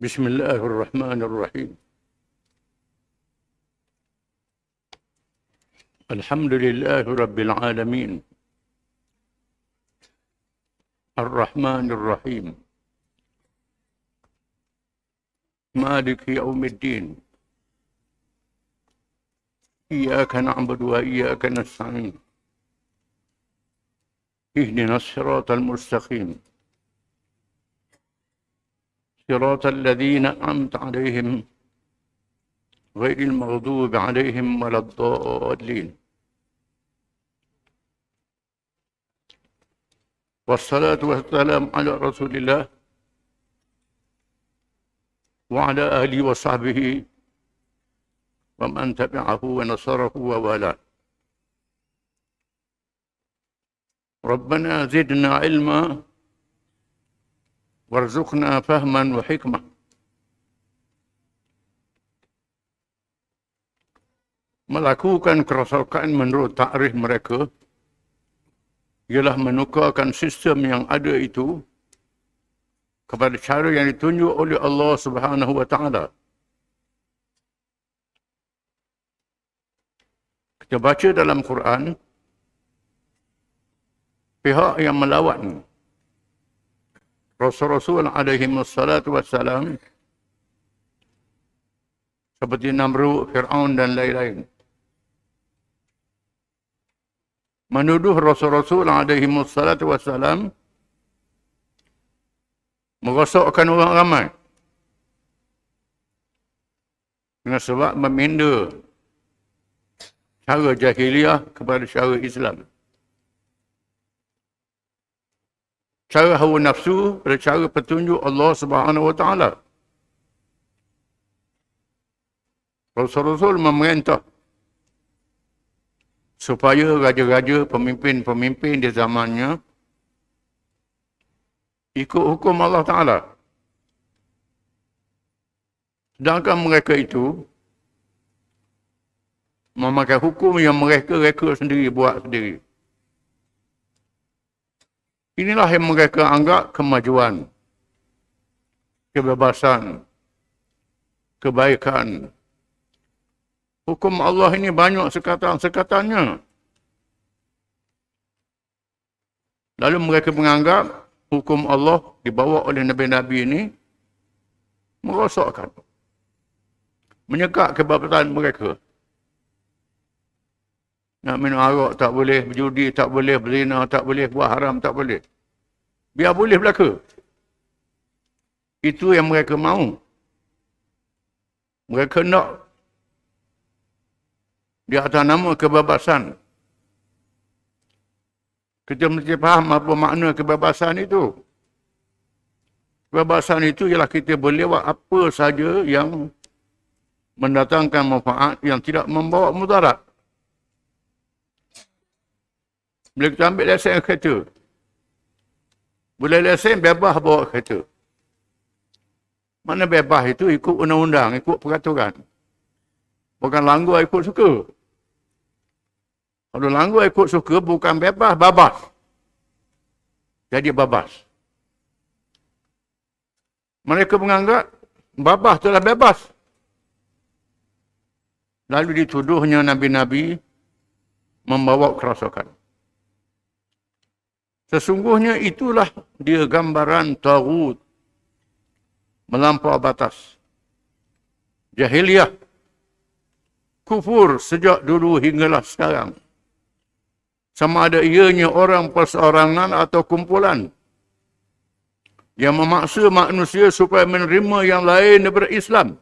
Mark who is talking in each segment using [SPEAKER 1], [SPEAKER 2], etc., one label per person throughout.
[SPEAKER 1] بسم الله الرحمن الرحيم. الحمد لله رب العالمين الرحمن الرحيم مالك يوم الدين إياك نعبد وإياك نستعين اهدنا الصراط المستقيم صراط الذين أنعمت عليهم غير المغضوب عليهم ولا الضالين. والصلاة والسلام على رسول الله وعلى آله وصحبه ومن تبعه ونصره ووالاه. ربنا زدنا علما وارزقنا فهما وحكمة. Melakukan kerosakan menurut takrif mereka ialah menukarkan sistem yang ada itu kepada cara yang ditunjuk oleh Allah Subhanahu wa taala. Kita baca dalam Quran, pihak yang melawan Rasul-Rasul alaihi wassalatu wassalam seperti Namrud, Fir'aun dan lain-lain, menuduh Rasul-Rasul alaihi wassalatu wassalam merosakkan orang ramai dengan sebab meminda cara jahiliah kepada cara Islam, cara hawa nafsu pada cara petunjuk Allah Subhanahu wa taala. Rasul-Rasul memerintah supaya raja-raja, pemimpin-pemimpin di zamannya ikut hukum Allah Ta'ala. Sedangkan mereka itu memakai hukum yang mereka sendiri buat sendiri. Inilah yang mereka anggap kemajuan, kebebasan, kebaikan. Hukum Allah ini banyak sekatan-sekatannya. Lalu mereka menganggap hukum Allah dibawa oleh Nabi-Nabi ini merosakkan, menyekak kebebasan mereka. Nak minum arak tak boleh, berjudi tak boleh, berzina tak boleh, buat haram tak boleh. Biar boleh belaka. Itu yang mereka mahu. Mereka nak di atas nama kebebasan. Kita mesti faham apa makna kebebasan itu. Kebebasan itu ialah kita boleh buat apa saja yang mendatangkan manfaat yang tidak membawa mudarat. Bila kita ambil lesen kereta, boleh lesen bebas bawa kereta. Mana bebas itu ikut undang-undang, ikut peraturan. Bukan langgar ikut suka. Kalau langgar ikut suka, bukan bebas, babas. Jadi babas. Mereka menganggap babas telah bebas. Lalu dituduhnya Nabi-Nabi membawa kerosakan. Sesungguhnya itulah dia gambaran taghut, melampau batas. Jahiliyah, kufur sejak dulu hinggalah sekarang. Sama ada ianya orang perseorangan atau kumpulan yang memaksa manusia supaya menerima yang lain daripada Islam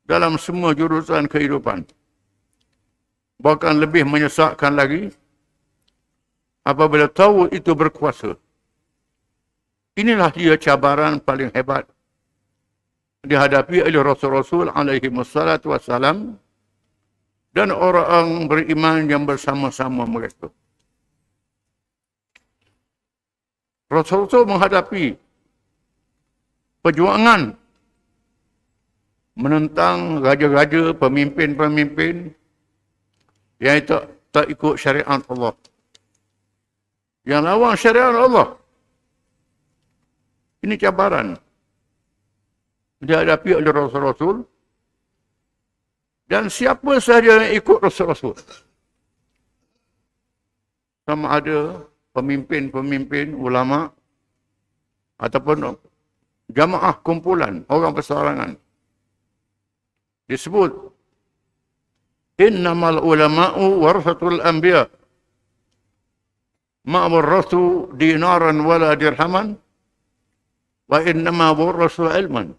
[SPEAKER 1] dalam semua jurusan kehidupan. Bahkan lebih menyesakkan lagi apabila taghut itu berkuasa. Inilah dia cabaran paling hebat dihadapi oleh Rasul-Rasul alaihi wassalatu wassalam dan orang beriman yang bersama-sama mereka. Rasul-Rasul menghadapi perjuangan menentang raja-raja, pemimpin-pemimpin yang tak ikut syariat Allah, yang lawan syariat Allah. Ini cabaran. dihadapi oleh Rasul-Rasul. Dan siapa sahaja yang ikut Rasul-Rasul, sama ada pemimpin-pemimpin, ulama, ataupun jamaah kumpulan, orang perseorangan, disebut innamal ulama'u warasatul anbiya ma warasu dinaran wala dirhaman wa innama warasu ilman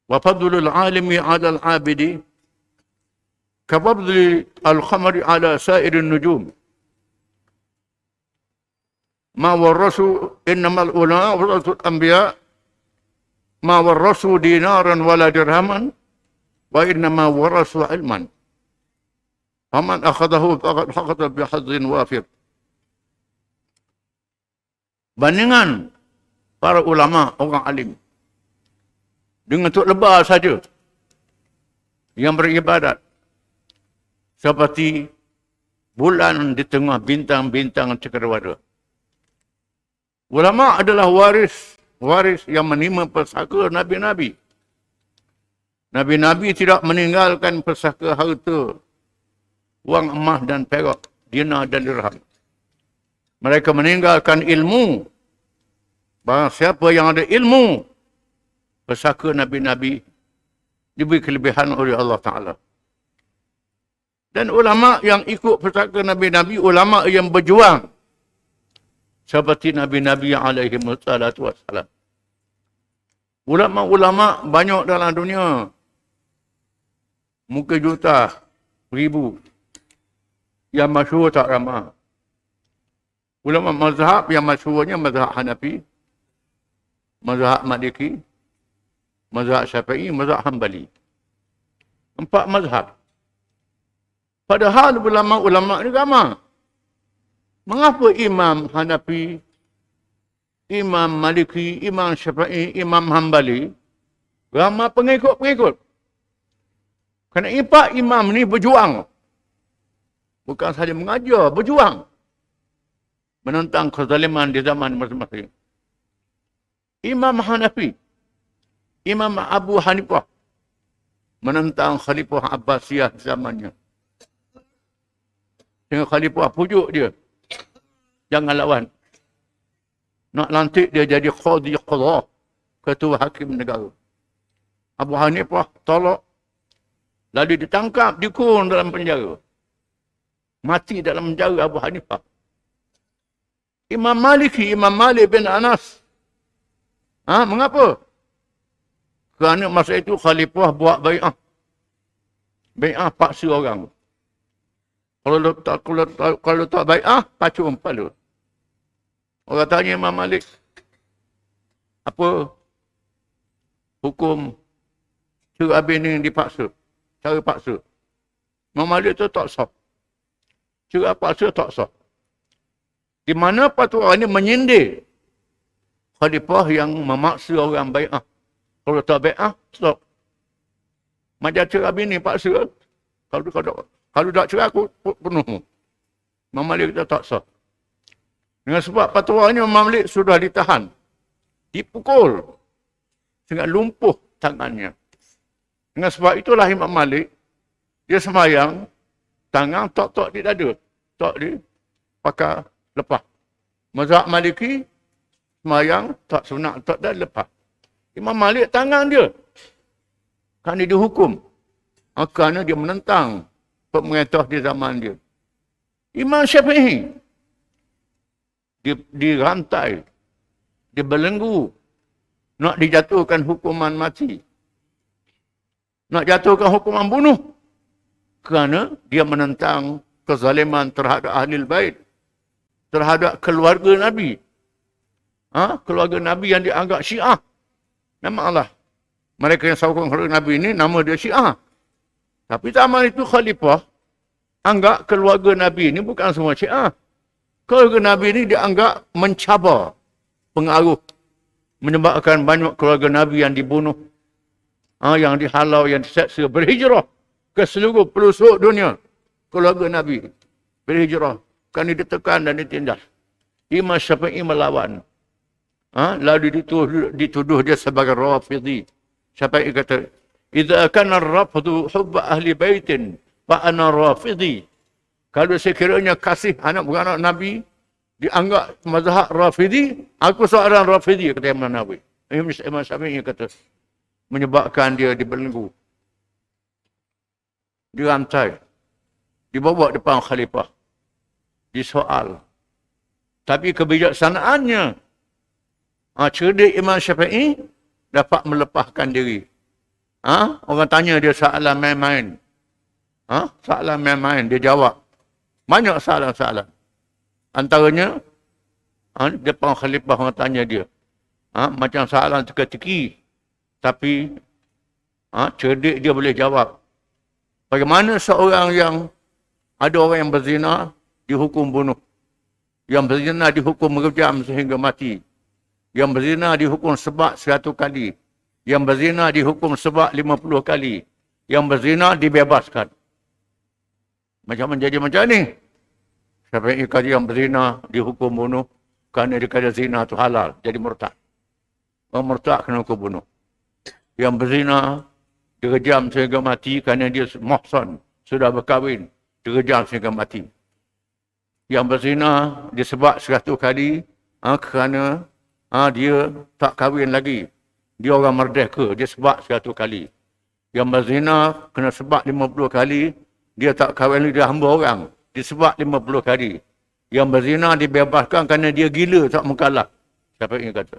[SPEAKER 1] wa fadlul alimi ala al-abidi ka fadli al-khamri ala sa'irin nujum. Ma warasu innamal ulama warasul anbiya ma warasu dinaran wala dirhaman wa innama warasu ilman. Faman akhadahu faqad haqata bihadzin wafir. Bandingan para ulama, orang alim, dengan tok lebah saja yang beribadat seperti bulan di tengah bintang-bintang cakrawala. Ulama adalah waris yang menerima pesaka nabi-nabi. Nabi-nabi tidak meninggalkan pesaka harta, wang emas dan perak, dinar dan dirham. Mereka meninggalkan ilmu. Barang siapa yang ada ilmu, pesaka nabi-nabi diberi kelebihan oleh Allah Ta'ala. Dan ulama yang ikut pesaka nabi-nabi, ulama yang berjuang seperti nabi-nabi yang alaihi wassalatu wassalam. Ulama-ulama banyak dalam dunia. Mungkin juta, ribu. Yang masyhur tak ramai. Ulama mazhab yang masyhurnya mazhab Hanafi, mazhab Maliki, mazhab Syafi'i, mazhab Hanbali. 4 mazhab. Padahal ulama-ulama ni ramai. Mengapa Imam Hanafi, Imam Maliki, Imam Syafi'i, Imam Hanbali ramai pengikut-pengikut? Kerana 4 imam ni berjuang. Bukan sahaja mengajar, berjuang menentang kezaliman di zaman masing-masing. Imam Hanafi, Imam Abu Hanifah menentang Khalifah Abbasiyah zamannya. Dengan Khalifah pujuk dia, jangan lawan. Nak lantik dia jadi qadhi qadha, ketua hakim negara. Abu Hanifah tolak, lalu ditangkap, dikurung dalam penjara. Mati dalam penjara Abu Hanifah. Imam Maliki, Imam Malik bin Anas. Mengapa? Kerana masa itu Khalifah buat bai'ah. Bai'ah paksa orang. Kalau tak bai'ah, pacung kepala. Orang tanya Imam Malik, apa hukum cerah bini dipaksa? Cara paksa. Imam Malik tu tak sah. Cerah paksa tak sah. Di mana fatwa ini menyindir khalifah yang memaksa orang bai'ah. Kalau tak bai'ah, stop. Macam cerah bini paksa. Kalau tak cerah, aku penuh. Imam Malik kata tak sah. Dengan sebab fatwa ini Imam Malik sudah ditahan. Dipukul. Sehingga lumpuh tangannya. Dengan sebab itulah Imam Malik, dia semayang, tangan tok-tok di dada. Tok di pakai lepas. Mazhab Maliki, semayang, tak sunat, tak dah lepas. Imam Malik tangan dia. Kerana dia dihukum. Kerana dia menentang pemerintah di zaman dia. Imam Syafi'i dirantai, dibelenggu, nak dijatuhkan hukuman mati. Nak jatuhkan hukuman bunuh. Kerana dia menentang kezaliman terhadap ahli bait, terhadap keluarga Nabi. Keluarga Nabi yang dianggap Syiah. Nama Allah. Mereka yang sokong keluarga Nabi ini, nama dia Syiah. Tapi zaman itu Khalifah anggap keluarga Nabi ini bukan semua Syiah. Keluarga Nabi ini dianggap mencabar pengaruh, menyebabkan banyak keluarga Nabi yang dibunuh, yang dihalau, yang diseksa, berhijrah ke seluruh pelosok dunia. Keluarga Nabi berhijrah kerana ditekan dan ditindas. Imam Syafi'i melawan. Lalu dituduh dia sebagai Rafidhi. Siapa yang kata, "Idza kana ar-rafdu hubba ahli baitin fa ana Rafidhi." Kalau sekiranya kasih anak beranak Nabi dianggap mazhab Rafidhi, aku seorang Rafidhi, kata Imam Nawawi. Imam Syafi'i kata, menyebabkan dia dibelenggu, dirantai, dibawa depan khalifah, disoal. Tapi kebijaksanaannya, cerdik Imam Syafi'i dapat melepaskan diri. Orang tanya dia soalan main-main. Soalan main-main, dia jawab. Banyak soalan-soalan. Antaranya, depan khalifah orang tanya dia. Macam soalan teka-teki. Tapi, cerdik dia boleh jawab. Bagaimana seorang yang, ada orang yang berzina, dihukum bunuh. Yang berzina dihukum merejam sehingga mati. Yang berzina dihukum sebak 100 kali. Yang berzina dihukum sebak 50 kali. Yang berzina dibebaskan. Macam menjadi macam ni. Sampai ikat yang berzina dihukum bunuh. Kerana dia kata zina itu halal. Jadi murtad. Orang murtad kena hukum bunuh. Yang berzina direjam sehingga mati kerana dia muhsan. Sudah berkahwin. Direjam sehingga mati. Yang berzina disebab 100 kali kerana dia tak kahwin lagi. Dia orang merdeka, dia sebab 100 kali. Yang berzina kena sebab 50 kali, dia tak kahwin lagi, dia hamba orang. Disebab 50 kali. Yang berzina dibebaskan kerana dia gila, tak mukallaf. Syafi'i kata.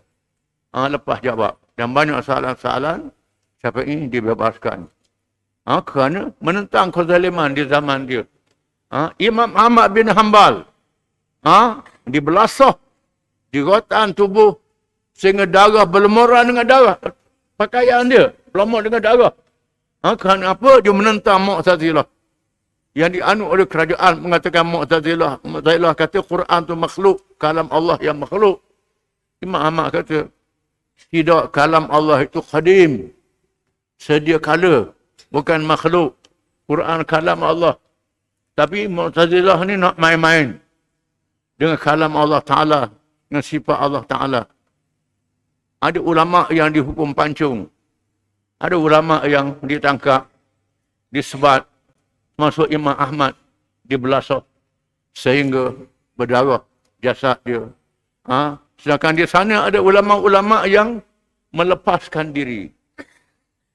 [SPEAKER 1] Lepas jawab. Dan banyak soalan-soalan, Syafi'i dibebaskan. Kerana menentang kezaliman di zaman dia. Imam Ahmad bin Hanbal dibelasah di rotan tubuh sehingga darah berlemuran dengan darah pakaian dia berlemur dengan darah. Kerana apa? Dia menentang Mu'tazilah yang dianut oleh kerajaan, mengatakan Mu'tazilah kata Quran tu makhluk, kalam Allah yang makhluk. Imam Ahmad kata tidak, kalam Allah itu qadim, sedia kala, bukan makhluk. Quran kalam Allah. Tapi Mu'tazilah ni nak main-main dengan kalam Allah Ta'ala, dengan sifat Allah Ta'ala. Ada ulama yang dihukum pancung. Ada ulama yang ditangkap, disebat, masuk Imam Ahmad, dibelasah sehingga berdarah jasad dia. Sedangkan di sana ada ulama-ulama yang melepaskan diri,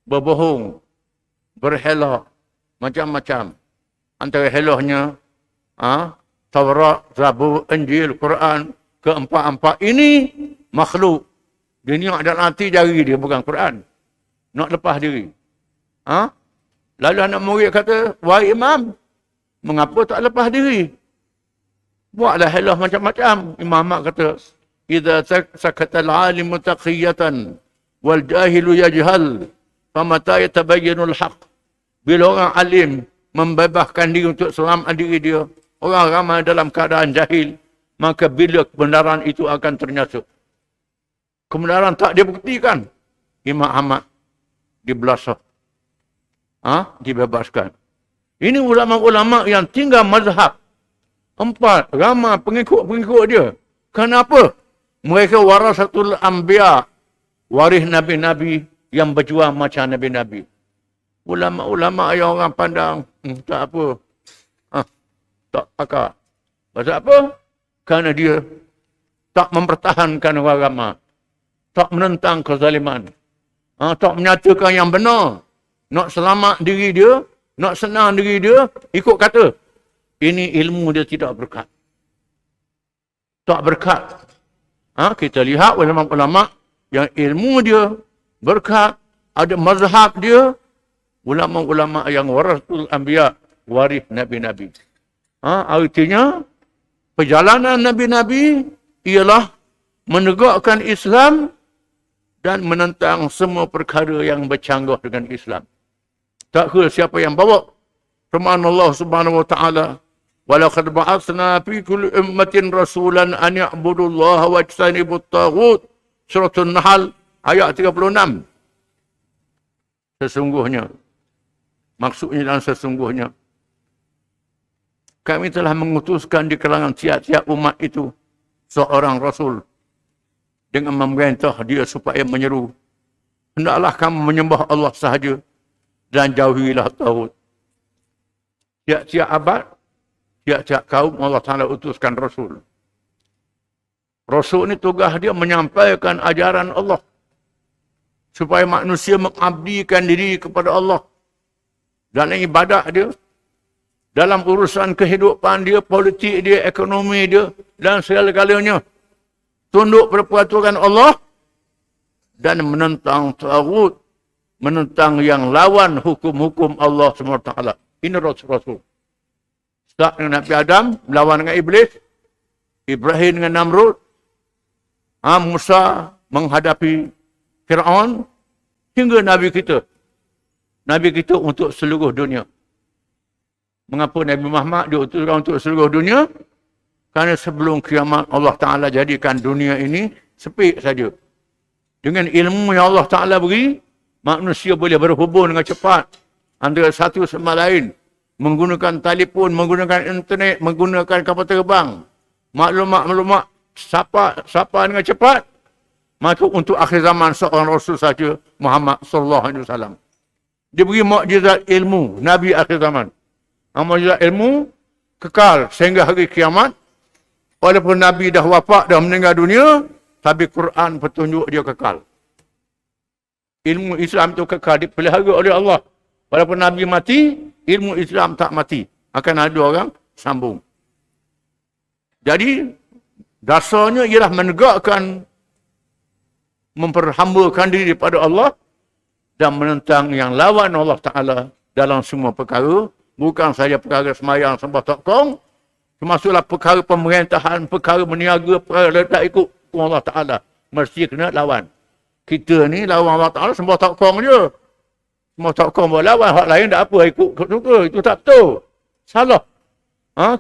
[SPEAKER 1] berbohong, berhela, macam-macam. Antara helahnya, Taurat, Zabur, Injil, Quran, keempat-empat ini makhluk. Dia ni ada nanti jari dia bukan Quran. Nak lepas diri. Lalu anak murid kata, wahai Imam, mengapa tak lepas diri? Buatlah helah macam-macam. Imam Ahmad kata, idza sakata al-alim taqiyatan wal jahilu yajhal, famata yatabayyanu al-haq. Bila orang alim membebaskan diri untuk selamatkan diri dia, orang ramai dalam keadaan jahil, maka bila kebenaran itu akan ternyata. Kebenaran tak dibuktikan. Imam Ahmad dibelasah. Dibebaskan. Ini ulama-ulama yang tinggal mazhab. 4, ramai pengikut-pengikut dia. Kenapa? Mereka warasatul anbiya, waris nabi-nabi yang berjuang macam nabi-nabi. Ulama-ulama yang orang pandang, tak apa. Tak pakar. Pasal apa? Kerana dia tak mempertahankan agama. Tak menentang kezaliman. Tak menyatakan yang benar. Nak selamat diri dia, nak senang diri dia, ikut kata. Ini ilmu dia tidak berkat. Tak berkat. Kita lihat ulama-ulama yang ilmu dia berkat, ada mazhab dia, ulama-ulama yang warasul anbiya, waris nabi-nabi. Artinya, perjalanan nabi-nabi ialah menegakkan Islam dan menentang semua perkara yang bercanggah dengan Islam. Tak kira siapa yang bawa. Firman Allah Subhanahu wa taala, "Walaqad ba'atsna fi kulli ummatin rasulan an ya'budullaha wa yajtanibut taghut." Surah An-Nahl ayat 36. Sesungguhnya, maksudnya dan sesungguhnya, kami telah mengutuskan di kalangan tiap-tiap umat itu seorang rasul dengan memerintah dia supaya menyeru, hendaklah kamu menyembah Allah sahaja dan jauhilah taghut. Tiap-tiap abad, tiap-tiap kaum Allah Ta'ala utuskan Rasul. Rasul ni tugas dia menyampaikan ajaran Allah supaya manusia mengabdikan diri kepada Allah dalam ibadat dia, dalam urusan kehidupan dia, politik dia, ekonomi dia dan segala-galanya. Tunduk pada peraturan Allah dan menentang taghut, menentang yang lawan hukum-hukum Allah SWT. Ini Rasul-Rasul. Start dengan Nabi Adam, melawan dengan Iblis. Ibrahim dengan Namrud. Musa menghadapi Fir'aun. Hingga Nabi kita. Nabi kita untuk seluruh dunia. Mengapa Nabi Muhammad diutuskan untuk seluruh dunia? Kerana sebelum kiamat Allah Ta'ala jadikan dunia ini sepik saja. Dengan ilmu yang Allah Ta'ala beri, manusia boleh berhubung dengan cepat antara satu sama lain, menggunakan telefon, menggunakan internet, menggunakan kapal terbang, maklumat sapa dengan cepat. Maka untuk akhir zaman seorang Rasul saja, Muhammad sallallahu alaihi wasallam. Dia beri mukjizat ilmu, Nabi akhir zaman. Mukjizat ilmu kekal sehingga hari kiamat. Walaupun Nabi dah wafat, dah meninggal dunia, tapi Quran petunjuk dia kekal. Ilmu Islam itu kekal, dipelihara oleh Allah. Walaupun Nabi mati, ilmu Islam tak mati. Akan ada orang sambung. Jadi, dasarnya ialah menegakkan, memperhambakan diri pada Allah dan menentang yang lawan Allah Ta'ala dalam semua perkara. Bukan saja perkara semayang sembah tokong, termasuklah perkara pemerintahan, perkara meniaga, perkara tak ikut Allah Ta'ala. Mesti kena lawan. Kita ni lawan Allah Ta'ala sembah tokong je. Sembah tokong buat lawan, hak lain tak apa, ikut suka. Itu tak betul. Salah.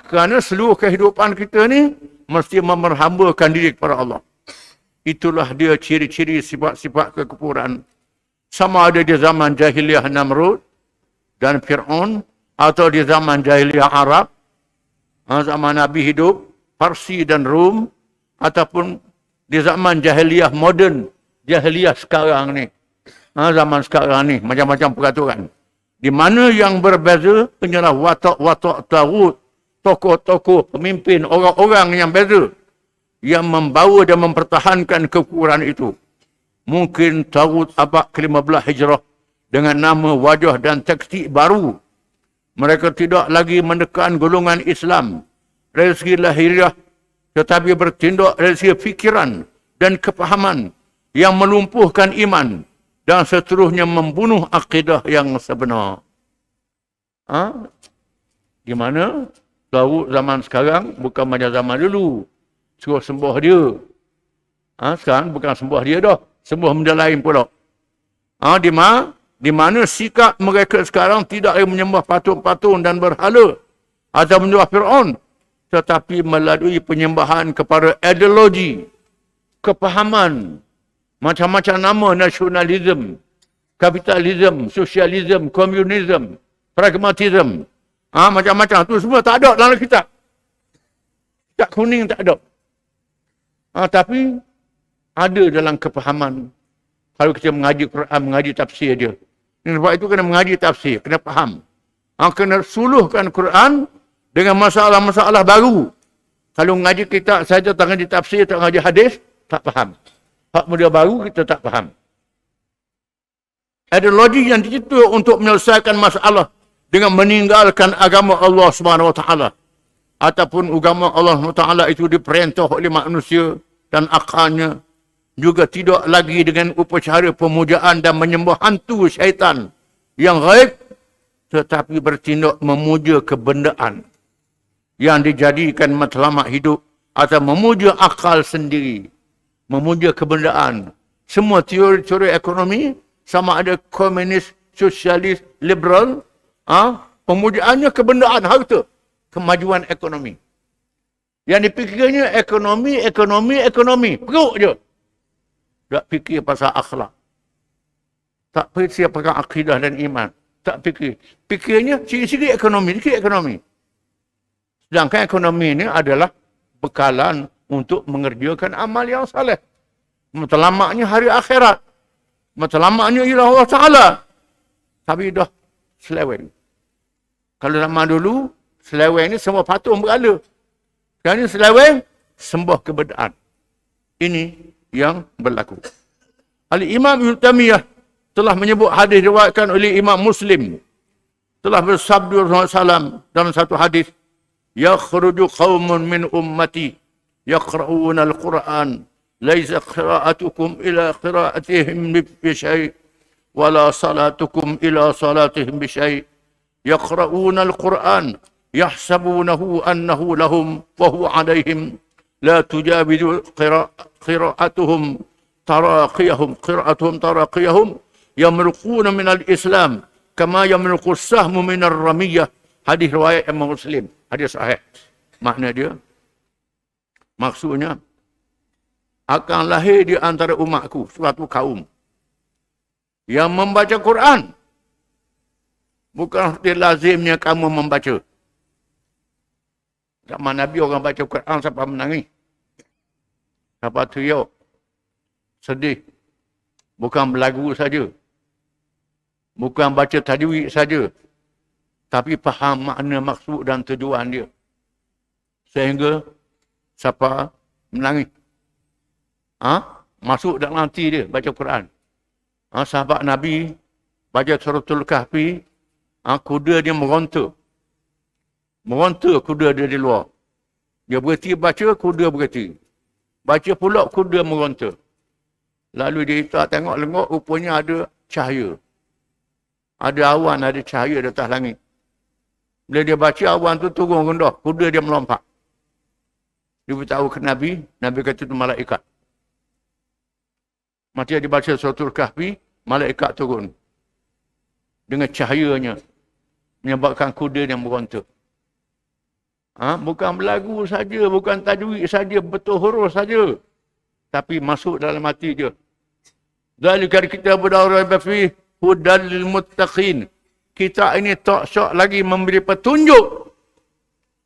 [SPEAKER 1] Kerana seluruh kehidupan kita ni mesti memerhambakan diri kepada Allah. Itulah dia ciri-ciri sifat-sifat kekufuran. Sama ada di zaman jahiliah Namrud dan Fir'aun, atau di zaman jahiliah Arab, zaman Nabi hidup, Parsi dan Rum, ataupun di zaman jahiliah moden, jahiliah sekarang ni. Zaman sekarang ni, macam-macam peraturan. Di mana yang berbeza, hanyalah watak-watak taghut, tokoh-tokoh, pemimpin, orang-orang yang beza, yang membawa dan mempertahankan kekufuran itu. Mungkin taghut abad ke-15 Hijrah dengan nama, wajah dan taktik baru. Mereka tidak lagi menekan golongan Islam dari segi lahiriah, tetapi bertindak dari segi fikiran dan kepahaman yang melumpuhkan iman dan seterusnya membunuh akidah yang sebenar. Di mana taghut zaman sekarang bukan macam zaman dulu. Suruh sembah dia. Sekarang bukan sembah dia dah. Sembah benda lain pula. Di mana sikap mereka sekarang tidak lagi menyembah patung-patung dan berhala atau menyembah Fir'aun, tetapi melalui penyembahan kepada ideologi, kepahaman, macam-macam nama, nasionalisme, kapitalisme, sosialisme, komunisme, pragmatisme. Macam-macam tu semua tak ada dalam kitab. Kitab kuning tak ada. Tapi ada dalam kepahaman. Kalau kita mengaji Quran, mengaji tafsir dia. Sebab itu kena mengaji tafsir, kena faham. Kena suluhkan Quran dengan masalah-masalah baru. Kalau mengaji kitab saja, tak mengaji tafsir, tak mengaji hadis, tak faham. Hak muda baru kita tak faham. Ideologi yang dicipta untuk menyelesaikan masalah dengan meninggalkan agama Allah SWT. Ataupun agama Allah SWT itu diperintah oleh manusia dan akalnya. Juga tidak lagi dengan upacara pemujaan dan menyembah hantu syaitan yang gaib, tetapi bertindak memuja kebendaan yang dijadikan matlamat hidup atau memuja akal sendiri, memuja kebendaan. Semua teori-teori ekonomi, sama ada komunis, sosialis, liberal, pemujaannya kebendaan, harta, kemajuan ekonomi. Yang dipikirnya ekonomi, perut je. Tak fikir pasal akhlak. Tak fikir pasal akidah dan iman. Tak fikir. Fikirnya sikit-sikit ekonomi. Sedangkan ekonomi ini adalah bekalan untuk mengerjakan amal yang saleh. Matlamaknya hari akhirat. Matlamaknya ialah Allah Ta'ala. Tapi dah seleweng. Kalau zaman dulu, seleweng ni semua patung berhala. Sekarang ni seleweng, sembah kebedaan. Ini yang berlaku. Al-Imam Ibn Taymiyah telah menyebut hadis diriwayatkan oleh Imam Muslim. Telah bersabda Rasulullah SAW dalam satu hadis, yakhruju qaumun min ummati yaqra'una al-Qur'an laisa qira'atukum ila qira'atihim bi syai' wala salatukum ila salatihim bi syai' yaqra'una al-Qur'an yahsabunahu annahu lahum wa huwa 'alaihim la tujabizu qira'atuhum taraqiyahum yamruquna min al-Islam kama yamruqu as-sahmu min ar-ramiyah. Hadis riwayat Imam Muslim. Hadis sahih. Makna dia, maksudnya, akan lahir di antara umatku suatu kaum yang membaca Quran. Bukan seperti lazimnya kamu membaca. Zaman Nabi orang baca Quran sampai menangis. Sampai teriak. Sedih. Bukan berlagu saja. Bukan baca tajwid saja. Tapi faham makna maksud dan tujuan dia. Sehingga siapa menangis. Masuk dalam hati dia baca Quran. Sahabat Nabi baca Suratul Kahfi, kuda dia meronta. Meronta kuda dia di luar. Dia berhenti baca, kuda berhenti. Baca pula kuda meronta. Lalu dia tengok lengok, rupanya ada cahaya. Ada awan, ada cahaya di atas langit. Bila dia baca, awan tu turun rendah. Kuda dia melompat. Dia beritahu ke Nabi. Nabi kata itu malaikat. Maka dia baca Suratul Kahfi, malaikat turun. Dengan cahayanya. Menyebabkan kuda yang meronta. Bukan berlagu saja, bukan tajwid saja, betul huruf saja. Tapi masuk dalam hati dia. Zalikal kitabul la raiba fihi hudal lil muttaqin. Kita ini tak syak lagi memberi petunjuk.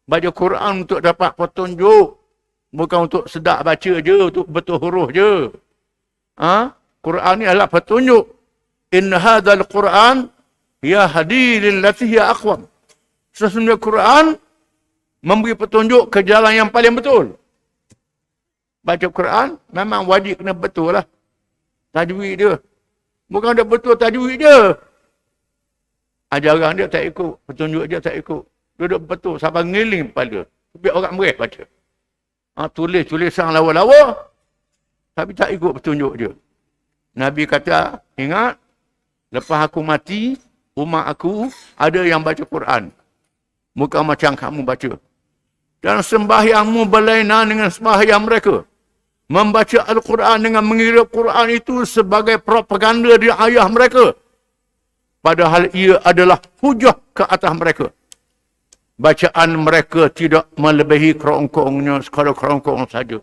[SPEAKER 1] Baca Quran untuk dapat petunjuk. Bukan untuk sedap baca je, untuk betul huruf je. Quran ni adalah petunjuk. Inna hadzal Quran yahdi lillati hiya aqwam. Sesungguhnya Quran memberi petunjuk ke jalan yang paling betul. Baca Quran memang wajib kena betul lah. Tajwid dia. Bukan dia betul tajwid dia. Ajaran dia tak ikut. Petunjuk dia tak ikut. Dia duduk betul sampai ngiling kepala. Biar orang mereh baca. Tulis-tulisan lawa-lawa. Tapi tak ikut petunjuk dia. Nabi kata, ingat. Lepas aku mati, umat aku ada yang baca Quran. Bukan macam kamu baca. Dan sembahyangmu berlainan dengan sembahyang mereka. Membaca Al-Quran dengan mengira Quran itu sebagai propaganda di ayah mereka. Padahal ia adalah hujah ke atas mereka. Bacaan mereka tidak melebihi kerongkongnya sekadar kerongkong saja.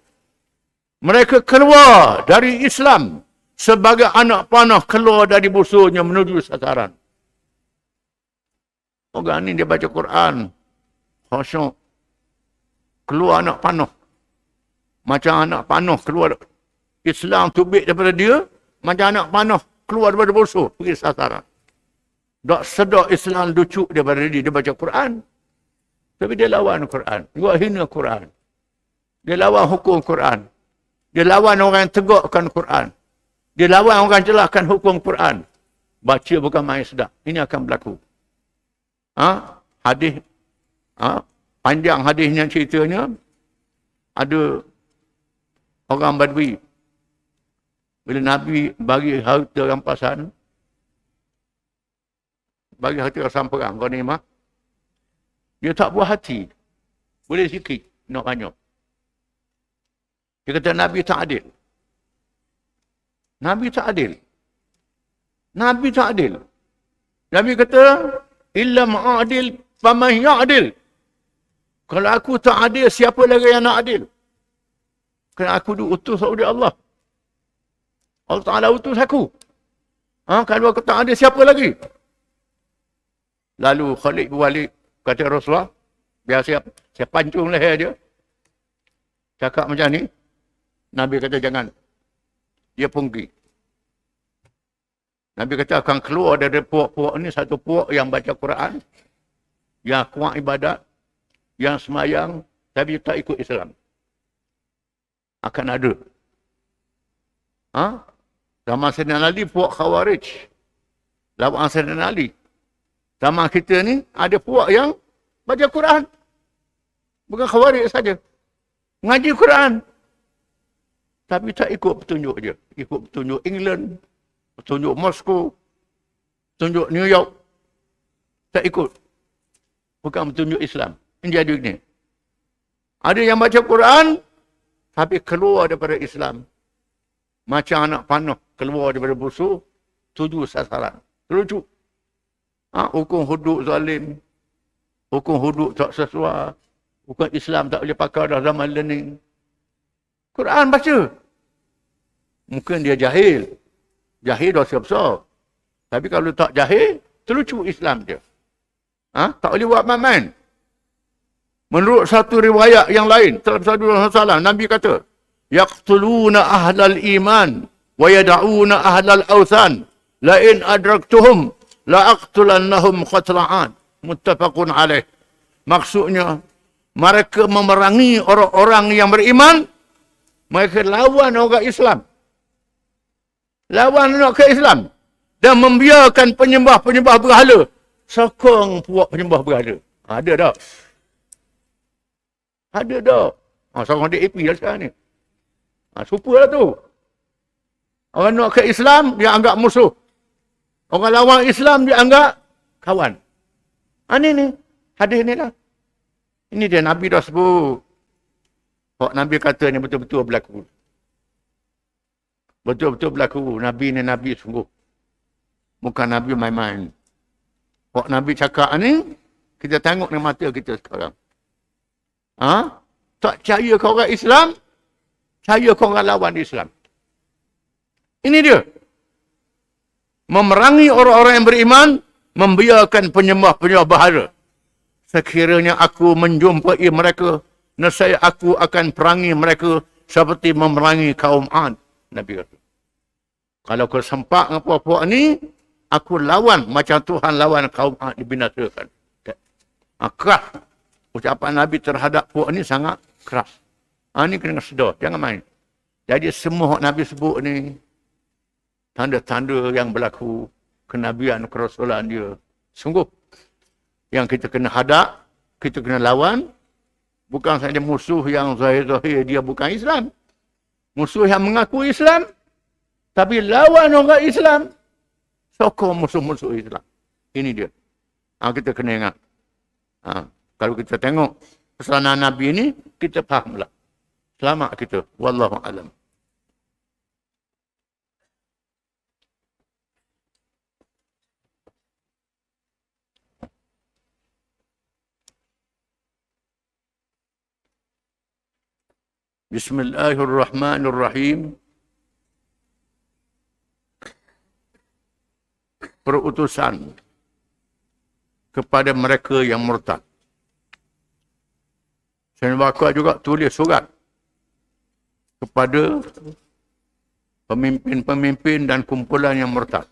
[SPEAKER 1] Mereka keluar dari Islam sebagai anak panah keluar dari busurnya menuju sasaran. Orang ni dia baca Quran. Khusyuk. Keluar anak panah. Macam anak panah keluar. Islam tubik daripada dia. Macam anak panah keluar daripada busur. Pergi sasaran. Tak sedar Islam lucuk daripada dia. Dia baca Quran. Tapi dia lawan Quran. Dia hina Quran. Dia lawan hukum Quran. Dia lawan orang yang tegakkan Quran. Dia lawan orang yang celahkan hukum Quran. Baca bukan main sedap. Ini akan berlaku. Hadis. Panjang hadisnya ceritanya. Ada orang Badui. Bila Nabi bagi harta rampasan. Bagi harta rampasan perang. Ghanimah. Dia tak buat hati. Boleh sikit. Nak banyak. Dia kata Nabi tak adil. Nabi tak adil. Nabi tak adil. Nabi kata, illa ma'adil faman ya'adil. Kalau aku tak adil, siapa lagi yang nak adil? Kerana aku diutus oleh Allah. Allah Ta'ala utus aku. Kalau aku tak adil, siapa lagi? Lalu Khalid bin Walid kata Rasulullah, biar saya pancung leher dia. Cakap macam ni. Nabi kata jangan. dia pergi. Nabi kata akan keluar dari puak-puak ni satu puak yang baca Quran, yang kuat ibadat, yang semayang, tapi tak ikut Islam. Akan ada. Zaman Sayyidina Ali, puak Khawarij. Lawan Sayyidina Ali. Zaman kita ni, ada puak yang baca Quran. Bukan Khawarij saja. Ngaji Quran. Tapi tak ikut petunjuk je. Ikut petunjuk England, petunjuk Moskow, petunjuk New York. Tak ikut. Bukan petunjuk Islam. Ini jadi ni. Ada yang baca Quran, tapi keluar daripada Islam. Macam anak panah keluar daripada busur, tuju sasaran. Terlucu. Hukum hudud zalim. Hukum hudud tak sesuai. Hukum Islam tak boleh pakai dah zaman learning. Quran baca. Mungkin dia jahil. Jahil dosa besar. Tapi kalau tak jahil, terlucu Islam dia. Tak boleh buat main-main. Menurut satu riwayat yang lain, dalam satu Rasulullah, Nabi kata, yaqtuluna ahlal iman wa yada'una ahlal awthan la in adraktuhum la aqtulannahum qatla'an. Muttafaqun alaih. Maksudnya, mereka memerangi orang-orang yang beriman, mereka lawan orang Islam. Lawan orang ke Islam. Dan membiarkan penyembah-penyembah berhala. Sokong puak penyembah berhala. Ada tak? Ada tak? Sokong DAP lah sekarang ni. Supa lah tu. Orang nak ke Islam, dia anggap musuh. Orang lawan Islam, dia anggap kawan. Ni. Hadis ni lah. Ini dia Nabi dah sebut. Hak Nabi kata ni betul-betul berlaku. Betul-betul berlaku. Nabi ni Nabi sungguh. Bukan Nabi main-main. Hak Nabi cakap ni, kita tengok dengan mata kita sekarang. Tak percaya ke orang Islam, percaya ke orang lawan Islam. Ini dia. Memerangi orang-orang yang beriman, membiarkan penyembah-penyembah berhala. Sekiranya aku menjumpai mereka, nescaya aku akan perangi mereka seperti memerangi kaum Ad. Nabi kata. Kalau kau sempak dengan puak-puak ni, aku lawan macam Tuhan lawan kaum Ad dibinasakan. Keras. Ucapan Nabi terhadap puak ni sangat keras. Ni kena sedar. Jangan main. Jadi semua Nabi sebut ni, tanda-tanda yang berlaku, kenabian, kerasulan dia. Sungguh. Yang kita kena hadap, kita kena lawan. Bukan saja musuh yang zahir-zahir dia bukan Islam. Musuh yang mengaku Islam, tapi lawan orang Islam, sokong musuh-musuh Islam. Ini dia. Kita kena ingat. Kalau kita tengok pesanan Nabi ini, kita fahamlah. Selamat kita. Wallahu a'lam. Bismillahirrahmanirrahim. Perutusan kepada mereka yang murtad. Sayyidina Bakar juga tulis surat kepada pemimpin-pemimpin dan kumpulan yang murtad.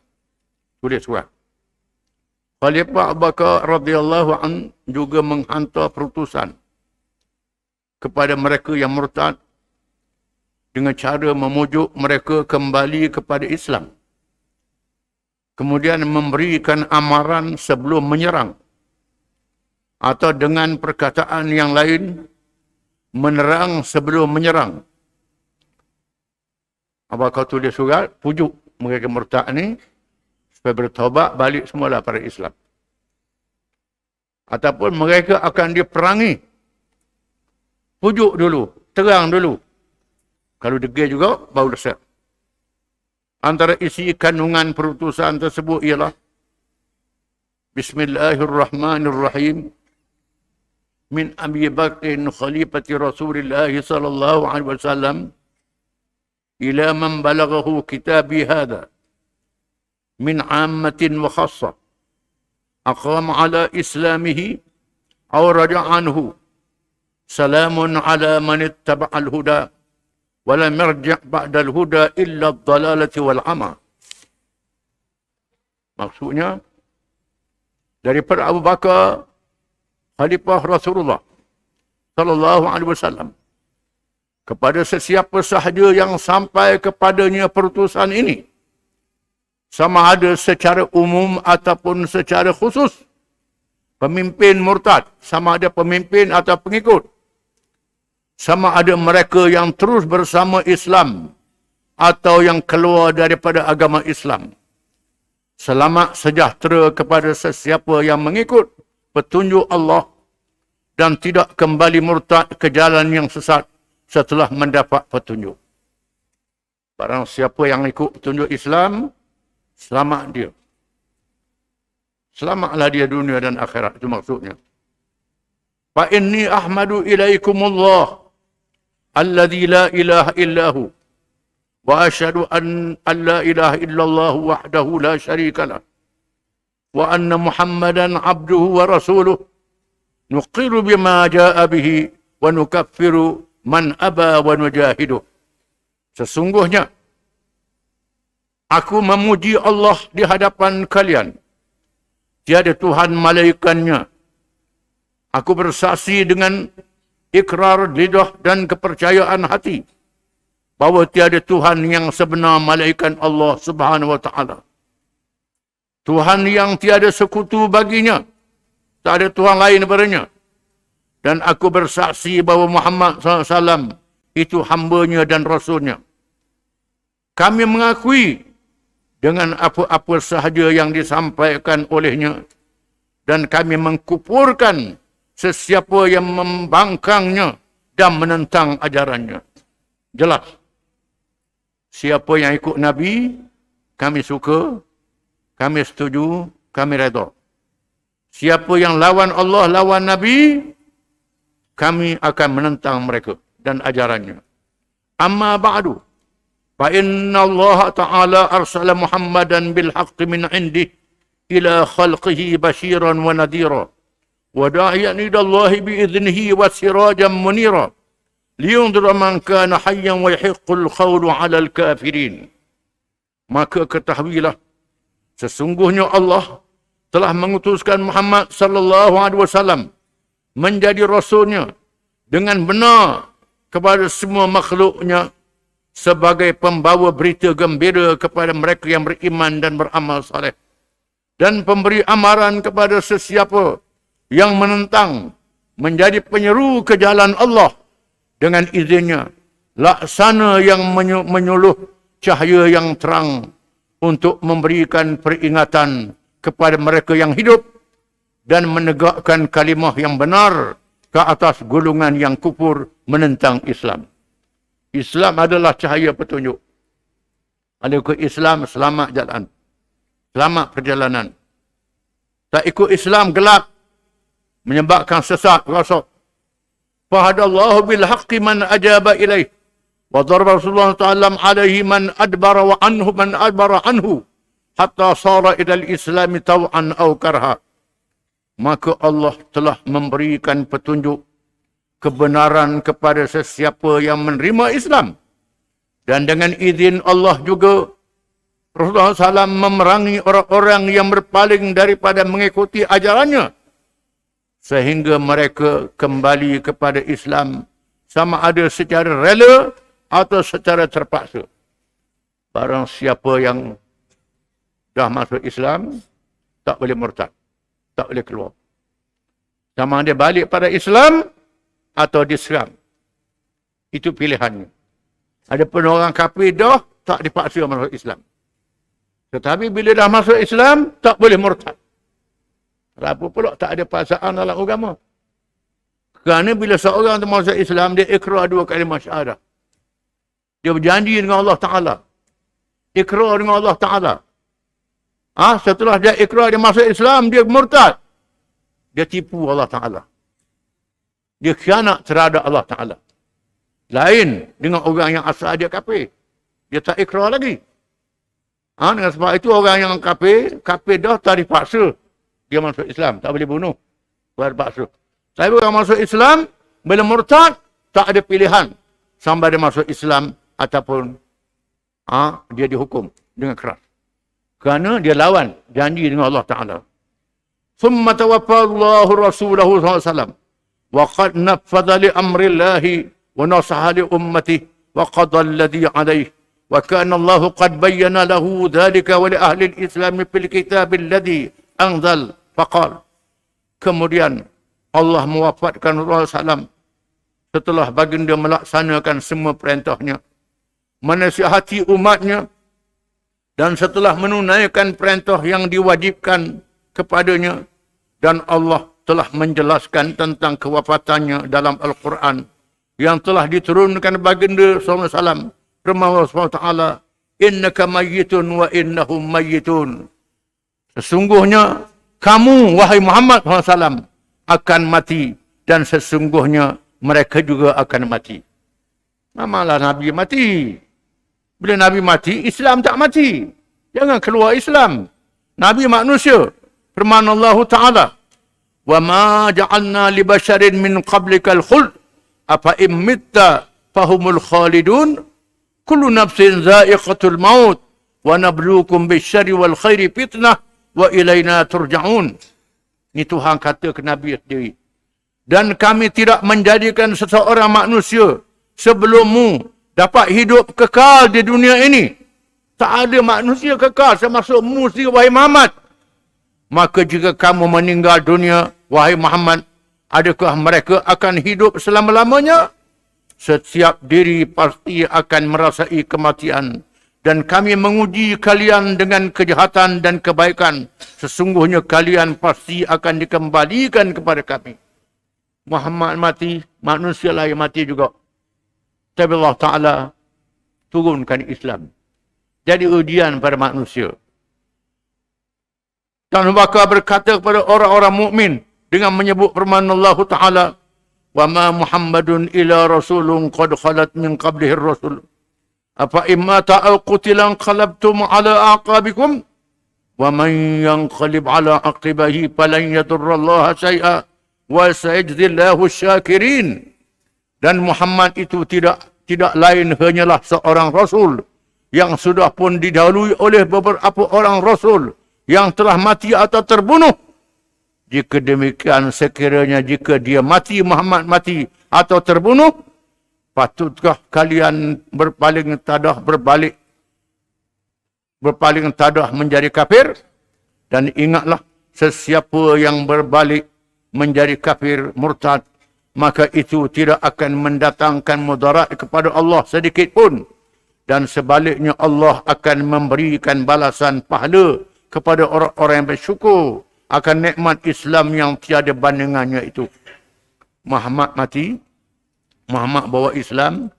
[SPEAKER 1] Tulis surat. Khalifah Abu Bakar radhiyallahu an juga menghantar perutusan kepada mereka yang murtad dengan cara memujuk mereka kembali kepada Islam. Kemudian memberikan amaran sebelum menyerang. Atau dengan perkataan yang lain, menerang sebelum menyerang. Apakah tulis surat, pujuk mereka murtad ni, supaya bertaubat balik semula pada Islam. Ataupun mereka akan diperangi. Pujuk dulu, terang dulu. Kalau degil juga, baru lesat. Antara isi kandungan perutusan tersebut ialah Bismillahirrahmanirrahim. Min Abi Bakrin khalifati Rasulullah sallallahu alaihi wasallam ila man balaghahu kitabi hadha min ammatin wa khassah aqama ala islamihi aw raja'a anhu salamun ala man ittaba'a al-huda walam yarji' ba'dal huda illa ad-dalalati wal 'ama. Maksudnya, daripada Abu Bakar, Khalifah Rasulullah sallallahu alaihi wasallam, kepada sesiapa sahaja yang sampai kepadanya perutusan ini, sama ada secara umum ataupun secara khusus, pemimpin murtad, sama ada pemimpin atau pengikut, sama ada mereka yang terus bersama Islam atau yang keluar daripada agama Islam, selamat sejahtera kepada sesiapa yang mengikut petunjuk Allah dan tidak kembali murtad ke jalan yang sesat setelah mendapat petunjuk. Barang siapa yang ikut petunjuk Islam, selamat dia. Selamatlah dia dunia dan akhirat. Itu maksudnya. Fa inni ahmadu ilaikumullah alladzi la ilaha illahu wa asyhadu an la ilaha illallah wahdahu la syarikalah wa anna Muhammadan abduhu wa rasuluh nuqiru bima jaa bihi wa nukaffiru man aba wa nujahidu. Sesungguhnya aku memuji Allah di hadapan kalian. Tiada Tuhan malaikannya. Aku bersaksi dengan ikrar lidah dan kepercayaan hati bahawa tiada Tuhan yang sebenar malaikan Allah Subhanahu wa taala. Tuhan yang tiada sekutu baginya. Tak ada Tuhan lain daripadanya. Dan aku bersaksi bahawa Muhammad SAW itu hamba-Nya dan Rasul-Nya. Kami mengakui dengan apa-apa sahaja yang disampaikan olehnya, dan kami mengkufurkan sesiapa yang membangkangnya dan menentang ajarannya. Jelas. Siapa yang ikut Nabi, kami suka, kami setuju, kami redha. Siapa yang lawan Allah, lawan Nabi, kami akan menentang mereka dan ajarannya. Amma ba'du, fa inna Allah Ta'ala arsala Muhammadan bil haqqi min indih ila khalqihi bashiran wa nadhira wa da'iyan ila Allah bi idnihi wa sirajan munira liyundhira man kana hayyan wa yahiqqul qawlu 'alal kafirin. Maka ketahuilah, sesungguhnya Allah telah mengutuskan Muhammad sallallahu alaihi wasallam menjadi rasulnya dengan benar kepada semua makhluknya sebagai pembawa berita gembira kepada mereka yang beriman dan beramal saleh, dan pemberi amaran kepada sesiapa yang menentang, menjadi penyeru ke jalan Allah dengan izinnya, laksana yang menyuluh cahaya yang terang untuk memberikan peringatan kepada mereka yang hidup dan menegakkan kalimah yang benar ke atas golongan yang kufur menentang Islam. Islam adalah cahaya petunjuk. Kalau ikut Islam, selamat jalan. Selamat perjalanan. Tak ikut Islam, gelap. Menyebabkan sesat, rosak. Fahadallahu bil haqqi man ajaba ilaih. Wa darba Rasulullah SAW alaihi man adbara anhu. Hatta sara idal islami taw'an aw karha. Maka Allah telah memberikan petunjuk kebenaran kepada sesiapa yang menerima Islam. Dan dengan izin Allah juga, Rasulullah SAW memerangi orang-orang yang berpaling daripada mengikuti ajarannya, sehingga mereka kembali kepada Islam, sama ada secara rela atau secara terpaksa. Barang siapa yang dah masuk Islam, tak boleh murtad, tak boleh keluar. Sama dia balik pada Islam atau diserang. Itu pilihannya. Ada pun orang kafir dah tak dipaksa masuk Islam. Tetapi bila dah masuk Islam, tak boleh murtad. Kenapa pula tak ada paksaan dalam agama? Kerana bila seorang tu masuk Islam, dia ikrar dua kalimah syahadah. Dia berjanji dengan Allah Ta'ala. Ikrar dengan Allah Ta'ala. Setelah dia ikrar, dia masuk Islam, dia murtad. Dia tipu Allah Ta'ala. Dia khianat terhadap Allah Ta'ala. Lain dengan orang yang asal dia kafir. Dia tak ikrar lagi. Dengan sebab itu orang yang kafir dah tak dipaksa. Dia masuk Islam. Tak boleh bunuh. Tak dipaksa. Tapi orang masuk Islam, bila murtad, tak ada pilihan. sampai dia masuk Islam ataupun dia dihukum dengan keras. Kerana dia lawan janji dengan Allah Ta'ala. ثم توفى الله رسوله صلى الله عليه وسلم وقد نفذ لأمر الله ونصح لأمته وقضى الذي عليه وكان الله قد بين له ذلك ولأهل الإسلام في الكتاب الذي أنزل فقال. Kemudian Allah mewafatkan Rasulullah SAW setelah baginda melaksanakan semua perintahnya, menasihati umatnya, dan setelah menunaikan perintah yang diwajibkan kepadanya, dan Allah telah menjelaskan tentang kewafatannya dalam Al-Quran yang telah diturunkan baginda SAW. Firman Allah SWT, innaka mayyitun wa innahum mayyitun. Sesungguhnya kamu, wahai Muhammad SAW, akan mati, dan sesungguhnya mereka juga akan mati. Malah Nabi mati. Bila Nabi mati, Islam tak mati. Jangan keluar Islam. Nabi manusia. Firman Allah Ta'ala, وَمَا جَعَلْنَا لِبَشَرٍ مِّن قَبْلِكَ الْخُلْدَ أَفَإِن مِّتَّ فَهُمُ الْخَالِدُونَ كُلُّ نَفْسٍ ذَائِقَةُ الْمَوْتِ وَنَبْلُوكُمْ بِالشَّرِّ وَالْخَيْرِ فِتْنَةً وَإِلَيْنَا تُرْجَعُونَ. Ini Tuhan kata ke Nabi sendiri. Dan kami tidak menjadikan seseorang manusia sebelummu dapat hidup kekal di dunia ini. Tak ada manusia kekal termasuk musuh wahai Muhammad. Maka jika kamu meninggal dunia, wahai Muhammad, adakah mereka akan hidup selama-lamanya? Setiap diri pasti akan merasai kematian. Dan kami menguji kalian dengan kejahatan dan kebaikan. Sesungguhnya kalian pasti akan dikembalikan kepada kami. Muhammad mati, manusia lain mati juga. Tapi Allah Ta'ala turunkan Islam. Jadi ujian pada manusia. Dan Abu Bakar berkata kepada orang-orang mukmin dengan menyebut firman Allah Ta'ala, وَمَا مُحَمَّدٌ إِلَى رَسُولٌ قَدْ خَلَتْ مِنْ قَبْلِهِ الرَّسُولُ أَفَإِمَّا تَأَوْ قُتِلًا قَلَبْتُمْ عَلَىٰ أَعْقَابِكُمْ وَمَنْ يَنْقَلِبْ عَلَىٰ عَقِبَيْهِ فَلَنْ يَضُرَّ اللَّهَ شَيْئًا وَسَيَجْزِي اللَّهُ الشَّاكِرِينَ. Dan Muhammad itu tidak lain hanyalah seorang Rasul yang sudah pun didahului oleh beberapa orang Rasul yang telah mati atau terbunuh. Jika demikian, sekiranya jika dia mati, Muhammad mati atau terbunuh, patutkah kalian berpaling tadah menjadi kafir? Dan ingatlah, sesiapa yang berbalik menjadi kafir murtad, maka itu tidak akan mendatangkan mudarat kepada Allah sedikit pun. Dan sebaliknya Allah akan memberikan balasan pahala kepada orang-orang yang bersyukur akan nikmat Islam yang tiada bandingannya itu. Muhammad mati, Muhammad bawa Islam,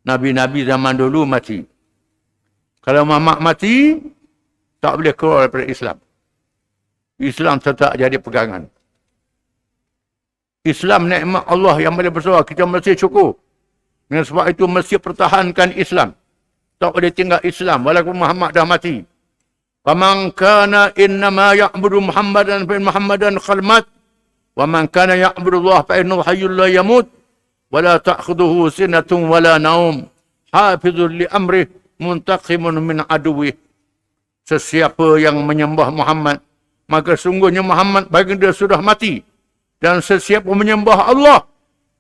[SPEAKER 1] Nabi-Nabi zaman dulu mati. Kalau Muhammad mati, tak boleh keluar daripada Islam. Islam tetap jadi pegangan. Islam nikmat Allah yang paling besar, kita mesti syukur. Dengan sebab itu mesti pertahankan Islam. Tak boleh tinggal Islam walaupun Muhammad dah mati. فَمَنْ كَانَ إِنَّمَا يَعْبُدُ مُحَمَّدًا فَإِنَّ مُحَمَّدًا قَدْ مَاتَ وَمَنْ كَانَ يَعْبُدُ اللَّهَ فَإِنَّهُ حَيٌّ لَا يَمُوتُ وَلَا تَأْخُذُهُ سِنَةٌ وَلَا نَوْمٌ حَافِظٌ لِأَمْرِهِ مُنْتَقِمٌ مِنْ عَدُوِّهِ. Sesiapa yang menyembah Muhammad, maka sungguhnya Muhammad baginda sudah mati. Dan sesiapa menyembah Allah,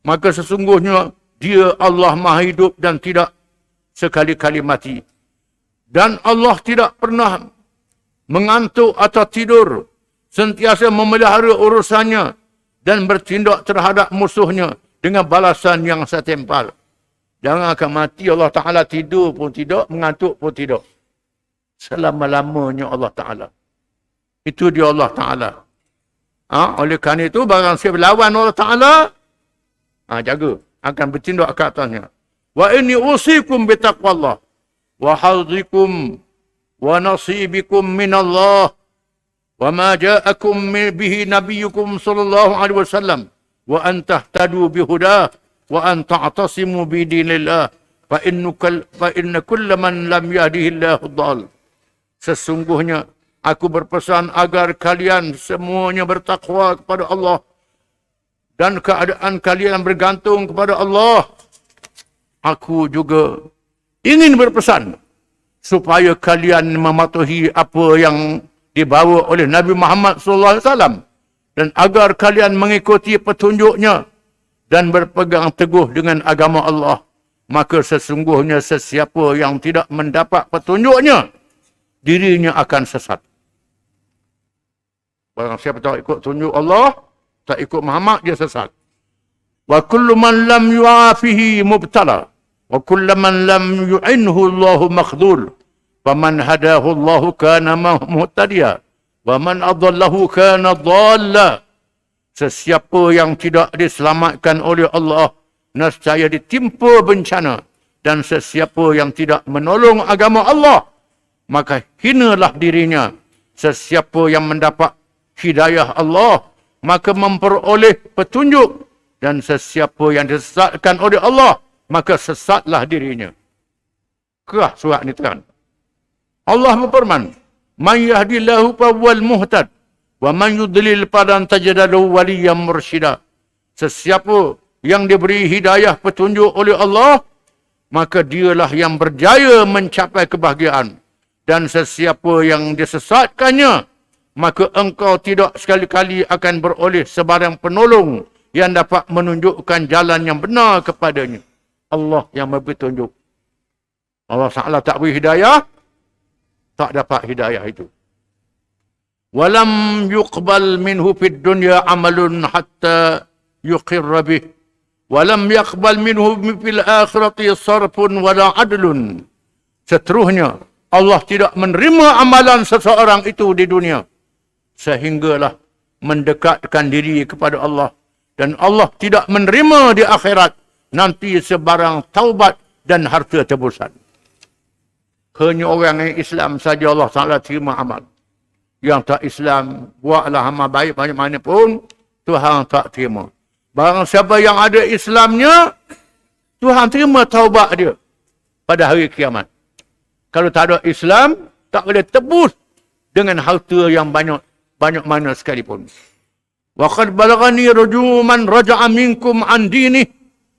[SPEAKER 1] maka sesungguhnya dia Allah Maha Hidup dan tidak sekali-kali mati. Dan Allah tidak pernah mengantuk atau tidur, sentiasa memelihara urusannya dan bertindak terhadap musuhnya dengan balasan yang setimpal. Jangan akan mati Allah Ta'ala tidur pun tidak, mengantuk pun tidak. Selama-lamanya Allah Ta'ala. Itu dia Allah Ta'ala. Oleh kerana itu, barang siapa lawan Allah Ta'ala, jaga, akan bertindak ke atasnya. Wa inni usikum bitaqwallah wa hadhikum wa nasibikum minallah wa ma ja'akum bihi nabiyyukum sallallahu alaihi wasallam wa an tahtadu bihudah wa an ta'tasimu bidinillah fa inna kulla man lam yahdihillahu dhal. Sesungguhnya aku berpesan agar kalian semuanya bertakwa kepada Allah dan keadaan kalian bergantung kepada Allah. aku juga ingin berpesan supaya kalian mematuhi apa yang dibawa oleh Nabi Muhammad SAW dan agar kalian mengikuti petunjuknya dan berpegang teguh dengan agama Allah. Maka sesungguhnya sesiapa yang tidak mendapat petunjuknya, dirinya akan sesat. Barang siapa tak ikut tunjuk Allah, tak ikut Muhammad, dia sesat. Wa kullu man lam yu'afihi mubtala wa kullu man lam yu'inhu Allahu makhdhul. Faman hadahu Allahu kana muhtadiya wa man adallahu kana dhalla. Sesiapa yang tidak diselamatkan oleh Allah, nescaya ditimpa bencana. Dan sesiapa yang tidak menolong agama Allah, maka hinalah dirinya. Sesiapa yang mendapat hidayah Allah, maka memperoleh petunjuk. Dan sesiapa yang disesatkan oleh Allah, maka sesatlah dirinya. Kerah surat ni tuan. Allah berfirman, "Man yahdillahu fahuwal muhtad, wa man yudlil falan tajida lahu waliyyan mursyida." Sesiapa yang diberi hidayah petunjuk oleh Allah, maka dialah yang berjaya mencapai kebahagiaan. Dan sesiapa yang disesatkannya, maka engkau tidak sekali-kali akan beroleh sebarang penolong yang dapat menunjukkan jalan yang benar kepadanya. Allah yang memberi petunjuk. Allah Ta'ala tak beri hidayah, tak dapat hidayah itu. Walam yuqbal minhu fid dunya amalun hatta yuqirra bih. Walam yaqbal minhu fil akhirati sarfun wala adlun. Seterusnya, Allah tidak menerima amalan seseorang itu di dunia sehinggalah mendekatkan diri kepada Allah. Dan Allah tidak menerima di akhirat nanti sebarang taubat dan harta tebusan. Hanya orang yang Islam saja Allah Ta'ala terima amal. Yang tak Islam, buatlah amal baik banyak mana pun, Tuhan tak terima. Barang siapa yang ada Islamnya, Tuhan terima taubat dia pada hari kiamat. Kalau tak ada Islam, tak boleh tebus dengan harta yang banyak mana sekalipun. Wa qad balagani rujuman raja'a minkum an dinih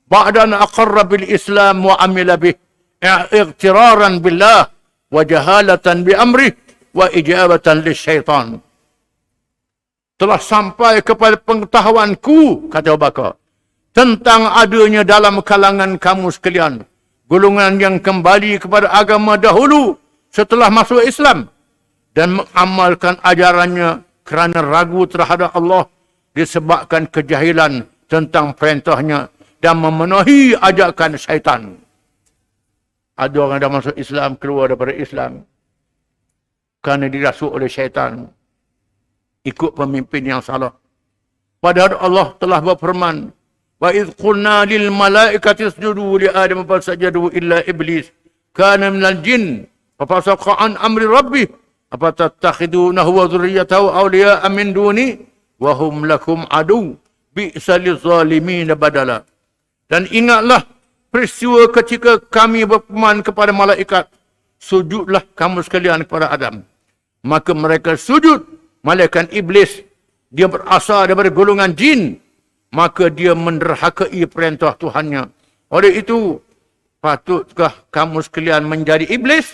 [SPEAKER 1] ba'da an aqarra bil Islam wa amila bih iqtiraran billah wa jahalatan bi amrih wa ijabatan lisyaitan. Telah sampai kepada pengetahuanku, kata Abu Bakar, tentang adanya dalam kalangan kamu sekalian golongan yang kembali kepada agama dahulu setelah masuk Islam dan mengamalkan ajarannya kerana ragu terhadap Allah disebabkan kejahilan tentang perintahnya dan memenuhi ajakan syaitan. Ada orang dah masuk Islam, keluar daripada Islam kerana dirasuk oleh syaitan, ikut pemimpin yang salah. Padahal Allah telah berfirman, "Wa idh qulna lil malaikati isjudu li Adam fasajadu illa iblis kana minal jin fa fasaqa an amri rabbih afatattakhidunahu wa dhurriyyatahu awliya'a min duni wa hum lakum adu bi'sa lizalimin badala." Dan ingatlah peristiwa ketika kami berfirman kepada malaikat, sujudlah kamu sekalian kepada Adam. Maka mereka sujud. Malaikat iblis, dia berasal daripada golongan jin, maka dia menderhakai perintah Tuhannya. Oleh itu, patutkah kamu sekalian menjadi iblis?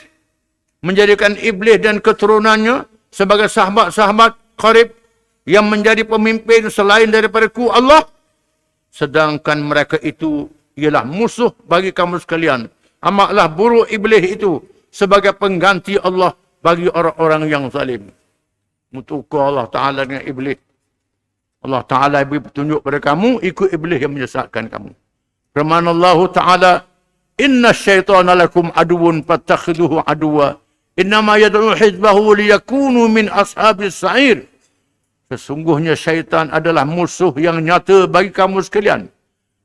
[SPEAKER 1] Menjadikan iblis dan keturunannya sebagai sahabat-sahabat qarib yang menjadi pemimpin selain daripada ku Allah? Sedangkan mereka itu ialah musuh bagi kamu sekalian. Amatlah buruk iblis itu sebagai pengganti Allah bagi orang-orang yang zalim. Mutukar Allah Ta'ala dengan iblis. Allah Ta'ala beri petunjuk pada kamu, ikut iblis yang menyesatkan kamu. Firman Allah Ta'ala, "Inna syaitana lakum aduun fattakhiduhu aduwa. Innama yad'u hizbahu liyakunu min ashabis sa'ir." Sesungguhnya syaitan adalah musuh yang nyata bagi kamu sekalian.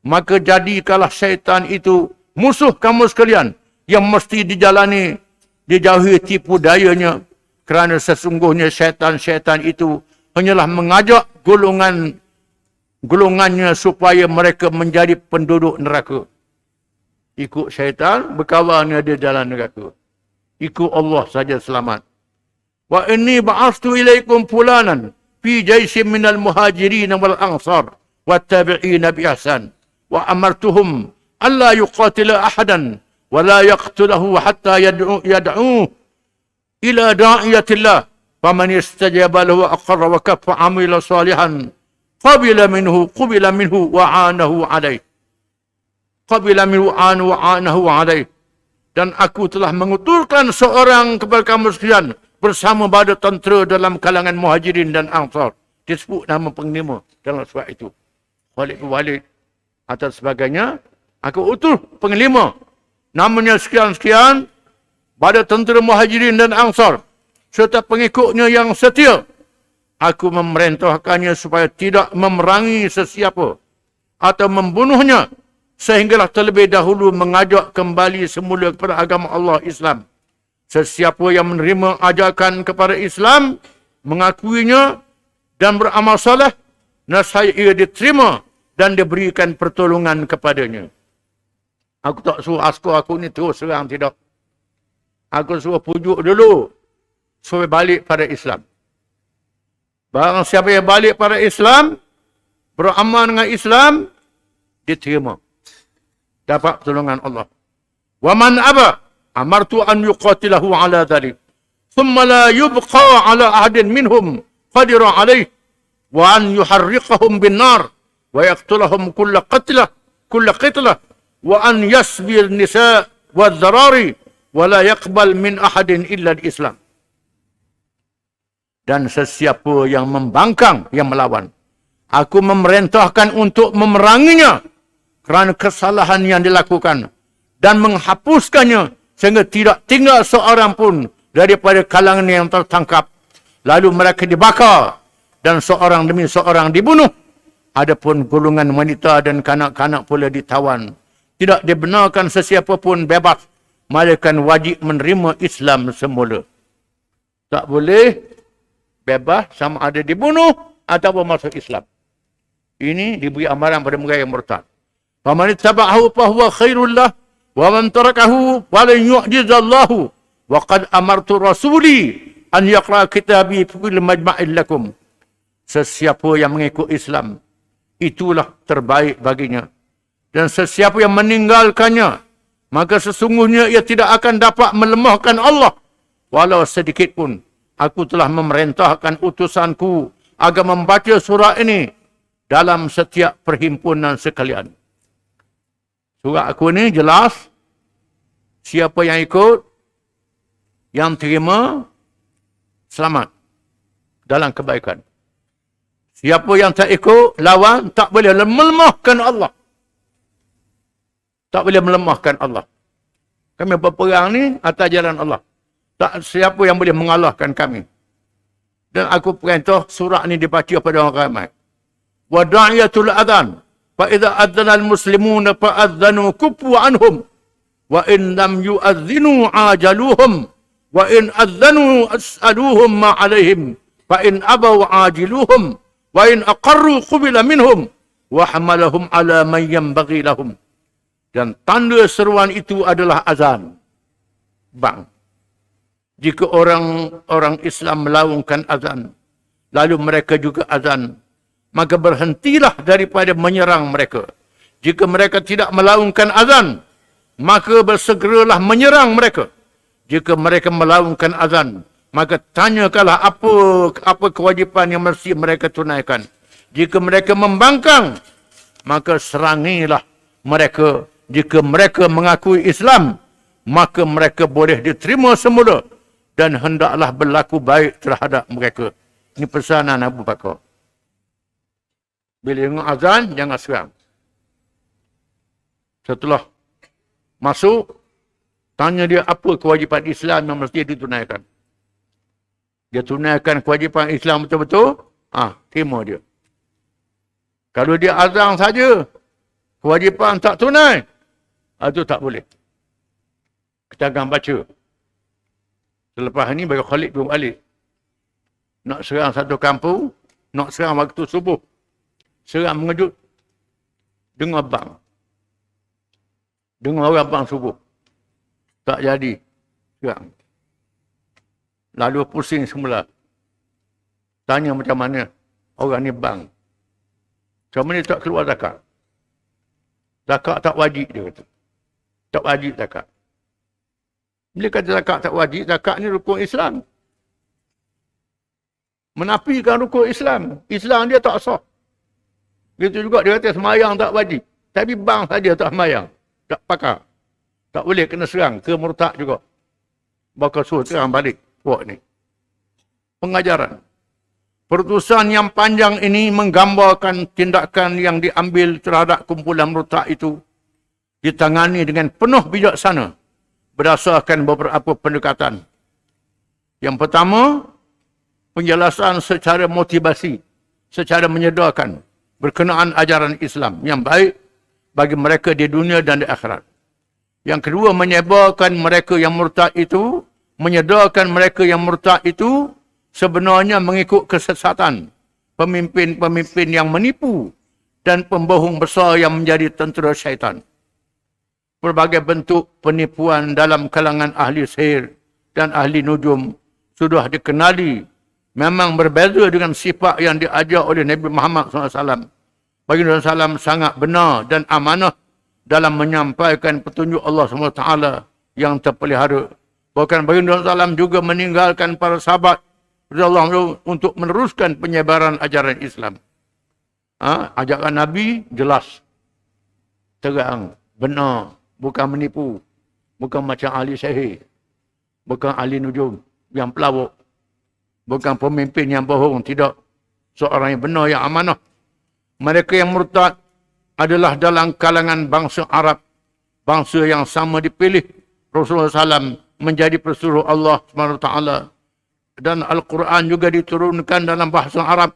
[SPEAKER 1] Maka jadikanlah syaitan itu musuh kamu sekalian yang mesti dijauhi tipu dayanya. Kerana sesungguhnya syaitan-syaitan itu hanyalah mengajak golongannya supaya mereka menjadi penduduk neraka. Ikut syaitan, berkawan di jalan neraka. Ikut Allah saja selamat. Wa inni ba'astu ilaikum fulanan fi jaisin minal muhajirin wal ansar wa tabi'ina bi ihsan wa amartuhum alla yuqatila ahadan wa la yaqtulahu hatta yad'u ila da'iyatillah faman istajaba lahu wa aqarra wa kaffa amila salihan qabila minhu wa anahu alaih. Qabila minhu wa anahu alaih. Dan aku telah mengutuskan seorang kepada kamu sekalian bersama pada tentera dalam kalangan Muhajirin dan Ansar. Disebut nama penglima dalam surat itu. Khalid bin Walid atau sebagainya. Aku utus penglima. Namanya sekian-sekian pada tentera Muhajirin dan Ansar serta pengikutnya yang setia. Aku memerintahkannya supaya tidak memerangi sesiapa atau membunuhnya, sehinggalah terlebih dahulu mengajak kembali semula kepada agama Allah Islam. Sesiapa yang menerima ajakan kepada Islam, mengakuinya dan beramal saleh, nescaya ia diterima dan diberikan pertolongan kepadanya. Aku tak suruh askar aku ni terus serang, tidak. Aku suruh pujuk dulu supaya balik pada Islam. Barang siapa yang balik pada Islam, beramal dengan Islam, diterima. Dapat pertolongan Allah. Wa man aba amartu an yuqatilahu ala dhalik thumma la yubqa ala ahadin minhum qadira alayh wa an yuharriqahum bin nar wa yaqtulahum kulla qitlah wa an yasbir nisa wa dharari wa la yaqbal min ahadin illa al-Islam. Dan sesiapa yang membangkang, yang melawan, aku memerintahkan untuk memeranginya kerana kesalahan yang dilakukan dan menghapuskannya sehingga tidak tinggal seorang pun daripada kalangan yang tertangkap. Lalu mereka dibakar dan seorang demi seorang dibunuh. Adapun golongan wanita dan kanak-kanak pula ditawan. Tidak dibenarkan sesiapa pun bebas, melainkan wajib menerima Islam semula. Tak boleh bebas sama ada dibunuh ataupun masuk Islam. Ini diberi amaran pada mereka yang murtad. فَمَنِ اتَّبَعَهُ فَهُوَ خَيْرٌ لَهُ وَمَنْ تَرَكَهُ وَلَنْ يُعْجِزَ اللَّهُ وَقَدْ أَمَرْتُ رَسُولِي أَنْ يَقْرَأَ كِتَابِي فِي كُلِّ مَجْمَعٍ لَكُمْ. Sesiapa yang mengikut Islam, itulah terbaik baginya. Dan sesiapa yang meninggalkannya, maka sesungguhnya ia tidak akan dapat melemahkan Allah walau sedikit pun. Aku telah memerintahkan utusanku agar membaca surah ini dalam setiap perhimpunan sekalian. Surah aku ni jelas, siapa yang ikut, yang terima, selamat dalam kebaikan. Siapa yang tak ikut, lawan, tak boleh melemahkan Allah. Tak boleh melemahkan Allah. Kami berperang ni atas jalan Allah. Tak siapa yang boleh mengalahkan kami. Dan aku perintah surah ni dibaca pada orang ramai. Wa da'iyatul adhan. فَإِذَا أَذَّنَ الْمُسْلِمُونَ فَأَذَّنُوا كُفُّوا عَنْهُمْ وَإِنْ لَمْ يُؤَذِّنُوا عَاجَلُوهُمْ وَإِنْ أَذَّنُوا أَسْأَلُوهُمْ مَا عَلَيْهِمْ فَإِنْ أَبَوْا عَاجِلُوهُمْ وَإِنْ أَقَرُّوا قُبِلَ مِنْهُمْ وَحَمَلَهُمْ عَلَى مَنْ يَنْبَغِي لَهُمْ. Dan tanda seruan itu adalah azan. Bang. Jika orang Islam melaungkan azan, lalu mereka juga azan, maka berhentilah daripada menyerang mereka. Jika mereka tidak melaungkan azan, maka bersegeralah menyerang mereka. Jika mereka melaungkan azan, maka tanyakanlah apa kewajipan yang mesti mereka tunaikan. Jika mereka membangkang, maka serangilah mereka. Jika mereka mengakui Islam, maka mereka boleh diterima semula dan hendaklah berlaku baik terhadap mereka. Ini pesanan Abu Bakar. Bila dengar azan, jangan serang. Setelah masuk, tanya dia apa kewajipan Islam yang mesti ditunaikan. Dia tunaikan kewajipan Islam betul-betul, terima dia. Kalau dia azan saja, kewajipan tak tunai, itu tak boleh. Kita akan baca. Selepas ini bagi Khalid bin Walid. Nak serang satu kampung, nak serang waktu subuh. Serang mengejut. Dengar bang. Dengar orang bang subuh. Tak jadi. Serang. Lalu pusing semula. Tanya macam mana. Orang ni bang. Macam mana tak keluar zakat? Zakat tak wajib, dia kata. Tak wajib zakat. Bila kata zakat tak wajib, zakat ni rukun Islam. Menafikan rukun Islam. Islam dia tak sah. Begitu juga dia kata semayang tak wajib. Tapi bang saja tak semayang. Tak pakar. Tak boleh kena serang. Ke murtad juga. Bakal suruh serang balik puak ni. Pengajaran. Pertusan yang panjang ini menggambarkan tindakan yang diambil terhadap kumpulan murtad itu ditangani dengan penuh bijaksana berdasarkan beberapa pendekatan. Yang pertama, penjelasan secara motivasi, secara menyedarkan berkenaan ajaran Islam yang baik bagi mereka di dunia dan di akhirat. Yang kedua, menyebarkan mereka yang murtad itu, menyedarkan mereka yang murtad itu sebenarnya mengikut kesesatan pemimpin-pemimpin yang menipu dan pembohong besar yang menjadi tentera syaitan. Berbagai bentuk penipuan dalam kalangan ahli sihir dan ahli nujum sudah dikenali, memang berbeza dengan sifat yang diajar oleh Nabi Muhammad SAW. Baginda SAW sangat benar dan amanah dalam menyampaikan petunjuk Allah SWT yang terpelihara. Bahkan Baginda SAW juga meninggalkan para sahabat radhiyallahu untuk meneruskan penyebaran ajaran Islam. Ajaran Nabi jelas, terang, benar, bukan menipu, bukan macam ahli sihir, bukan ahli nujum yang pelawak, bukan pemimpin yang bohong, tidak. Seorang yang benar, yang amanah. Mereka yang murtad adalah dalam kalangan bangsa Arab, bangsa yang sama dipilih Rasulullah SAW menjadi pesuruh Allah SWT. Dan Al-Quran juga diturunkan dalam bahasa Arab.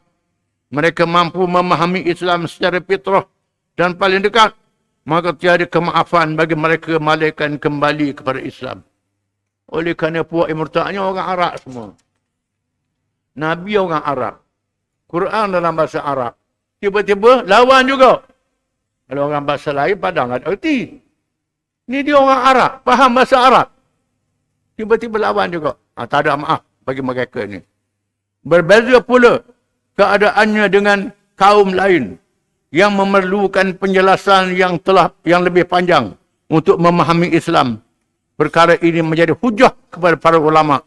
[SPEAKER 1] Mereka mampu memahami Islam secara fitrah dan paling dekat. Maka tiada kemaafan bagi mereka malaikat kembali kepada Islam. Oleh kerana puak murtadnya orang Arab semua. Nabi orang Arab. Quran dalam bahasa Arab. Tiba-tiba lawan juga. Kalau orang bahasa lain padang ada erti. Ni dia orang Arab. Faham bahasa Arab. Tiba-tiba lawan juga. Tak ada maaf bagi mereka ni. Berbeza pula keadaannya dengan kaum lain yang memerlukan penjelasan yang lebih panjang untuk memahami Islam. Perkara ini menjadi hujah kepada para ulama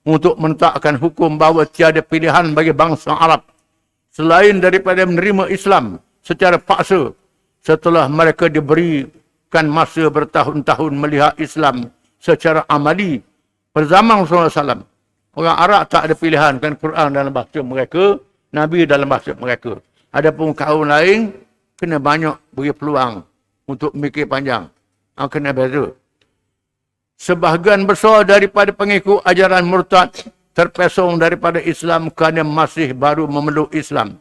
[SPEAKER 1] untuk menetapkan hukum bahawa tiada pilihan bagi bangsa Arab selain daripada menerima Islam secara paksa setelah mereka diberikan masa bertahun-tahun melihat Islam secara amali pada zaman Rasulullah SAW. Orang Arab tak ada pilihan, kan Quran dalam bahasa mereka, Nabi dalam bahasa mereka. Adapun kaum lain, kena banyak beri peluang untuk mikir panjang. Kena beza. Sebahagian besar daripada pengikut ajaran murtad terpesong daripada Islam kerana masih baru memeluk Islam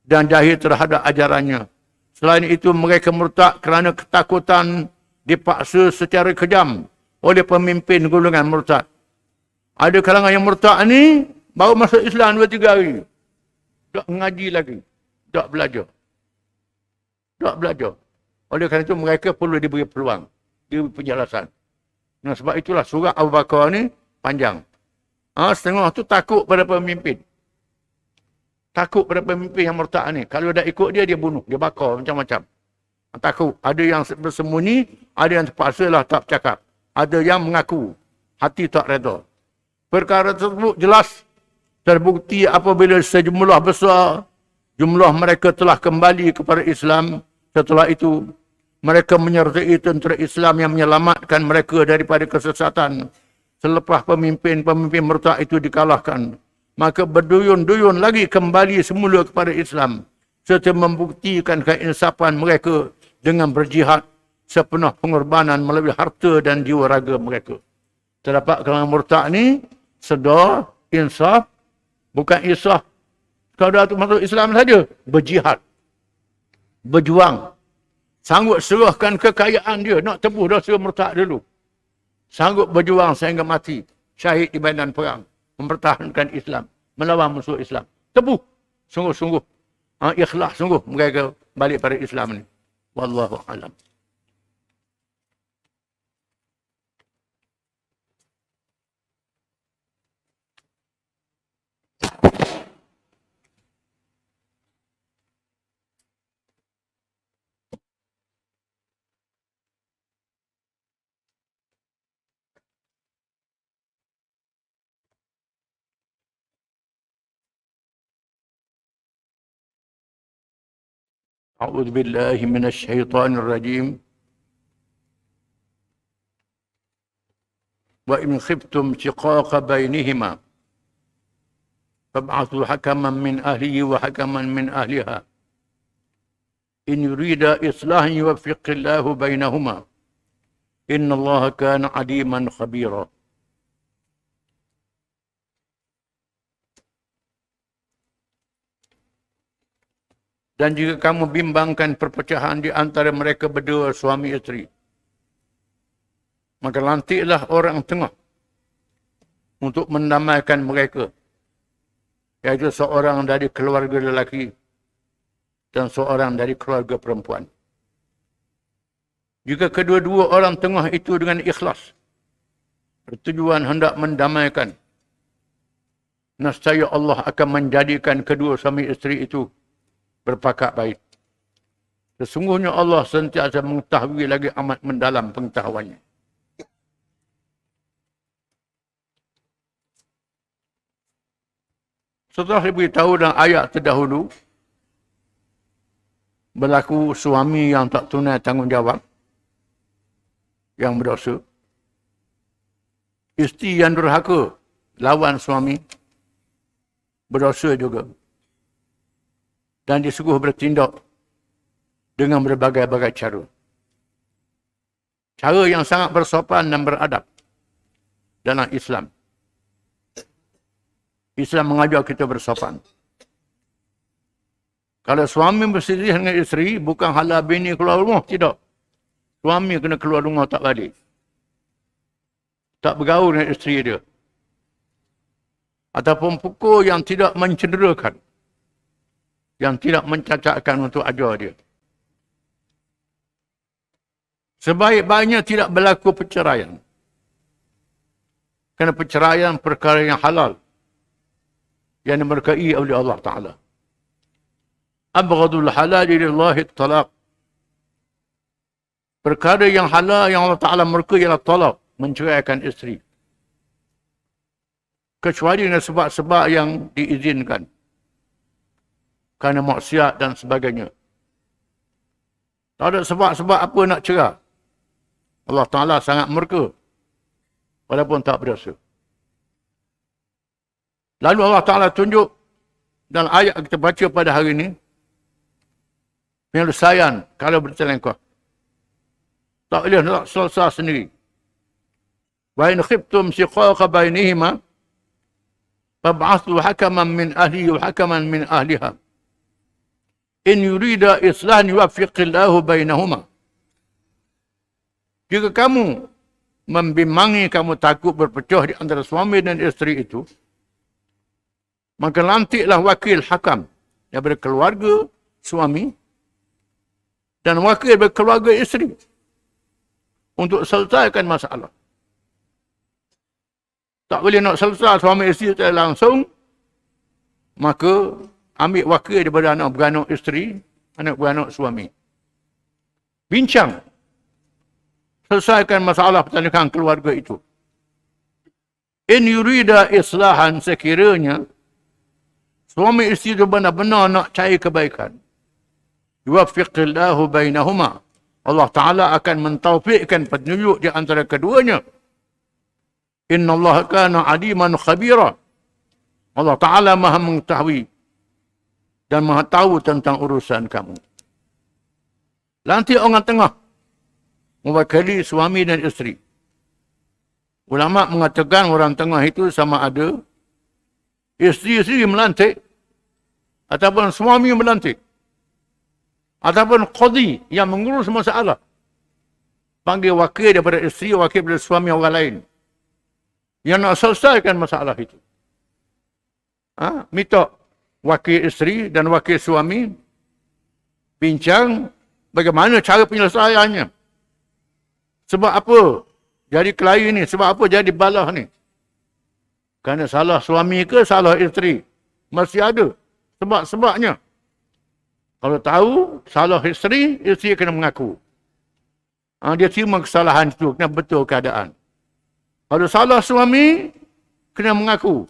[SPEAKER 1] dan jahil terhadap ajarannya. Selain itu, mereka murtad kerana ketakutan dipaksa secara kejam oleh pemimpin golongan murtad. Ada kalangan yang murtad ni baru masuk Islam 2-3 hari. Tak mengaji lagi. Tak belajar. Tak belajar. Oleh kerana itu mereka perlu diberi peluang. Diberi penjelasan. Nah, sebab itulah surah Abu Bakar ni panjang. Setengah tu takut pada pemimpin. Takut pada pemimpin yang murtad ni. Kalau dah ikut dia, dia bunuh. Dia bakar macam-macam. Takut. Ada yang bersembunyi. Ada yang terpaksa lah tak bercakap. Ada yang mengaku. Hati tak reda. Perkara tersebut jelas terbukti apabila sejumlah besar jumlah mereka telah kembali kepada Islam. Setelah itu, mereka menyertai tentera Islam yang menyelamatkan mereka daripada kesesatan. Selepas pemimpin-pemimpin murtad itu dikalahkan, maka berduyun-duyun lagi kembali semula kepada Islam serta membuktikan keinsafan mereka dengan berjihad sepenuh pengorbanan melalui harta dan jiwa raga mereka. Terdapat kalangan murtad ni sedar, insaf, bukan insaf kalau dah masuk Islam saja, berjihad, berjuang, sanggup serahkan kekayaan dia nak tebus dosa murtad dulu, sanggup berjuang sehingga mati, syahid di medan perang, mempertahankan Islam, melawan musuh Islam, tebuh, sungguh-sungguh, ikhlas sungguh mereka balik pada Islam ni. Wallahu alam. أعوذ بالله من الشيطان الرجيم وإن خفتم شقاق بينهما فابعثوا حكما من أهله وحكما من أهلها إن يريد إصلاحا يوفق الله بينهما إن الله كان عليما خبيرا. Dan jika kamu bimbangkan perpecahan di antara mereka berdua suami isteri, maka lantiklah orang tengah untuk mendamaikan mereka, iaitu seorang dari keluarga lelaki dan seorang dari keluarga perempuan. Jika kedua-dua orang tengah itu dengan ikhlas bertujuan hendak mendamaikan, nescaya Allah akan menjadikan kedua suami isteri itu berpakat baik. Sesungguhnya Allah sentiasa mengetahui lagi amat mendalam pengetahuannya. Setelah diberitahu dalam ayat terdahulu, berlaku suami yang tak tunai tanggungjawab, yang berdosa. Isteri yang durhaka lawan suami, berdosa juga. Dan disuruh bertindak dengan berbagai-bagai cara. Cara yang sangat bersopan dan beradab dalam Islam. Islam mengajar kita bersopan. Kalau suami berselisih dengan isteri, bukan halal bini keluar rumah, tidak. Suami kena keluar rumah tak balik. Tak bergaul dengan isteri dia. Ataupun pukul yang tidak mencederakan, yang tidak mencacatkan untuk ajar dia. Sebaik-baiknya tidak berlaku perceraian. Kerana perceraian perkara yang halal, yang diberkahi oleh Allah Ta'ala. Abghadul halal lillahi talaq. Perkara yang halal yang Allah Ta'ala murka ialah talaq, menceraikan isteri. Kecuali dengan sebab-sebab yang diizinkan. Kerana maksiat dan sebagainya. Tak ada sebab-sebab apa nak cerai. Allah Ta'ala sangat murka. Walaupun tak berdosa. Lalu Allah Ta'ala tunjuk dalam ayat kita baca pada hari ini, penyelesaian kalau berselingkuh. Tak boleh nak selesai sendiri. Wa in khiftum shiqaqa bainihima fab'athu hakaman min ahli wa hakaman min ahliha. In yurida islahan yuwaffiqillahu bainahuma. Jika kamu membimbangi, kamu takut berpecah di antara suami dan isteri itu, maka lantiklah wakil hakam daripada keluarga suami dan wakil daripada keluarga isteri untuk selesaikan masalah. Tak boleh nak selesai suami isteri langsung, maka ambil wakil daripada anak beranak isteri, anak beranak suami. Bincang. Selesaikan masalah pertanian keluarga itu. In yurida islahan, sekiranya suami isteri itu benar-benar nak cari kebaikan, yuwaffiqillahu bainahuma. Allah Ta'ala akan mentaufikkan petunjuk di antara keduanya. Inna Allah kana aliman khabira. Allah Ta'ala maha mengetahui dan maha tahu tentang urusan kamu. Lantik orang tengah mewakili suami dan isteri. Ulama mengatakan orang tengah itu sama ada isteri melantik ataupun suami melantik ataupun qadi yang mengurus masalah. Panggil wakil daripada isteri, wakil daripada suami orang lain yang nak selesaikan masalah itu. Minta wakil isteri dan wakil suami bincang bagaimana cara penyelesaiannya. Sebab apa jadi kelahi ni? Sebab apa jadi balah ni? Kerana salah suami ke salah isteri? Mesti ada sebab-sebabnya. Kalau tahu salah isteri, isteri kena mengaku. Dia terima kesalahan itu, kena betul keadaan. Kalau salah suami, kena mengaku.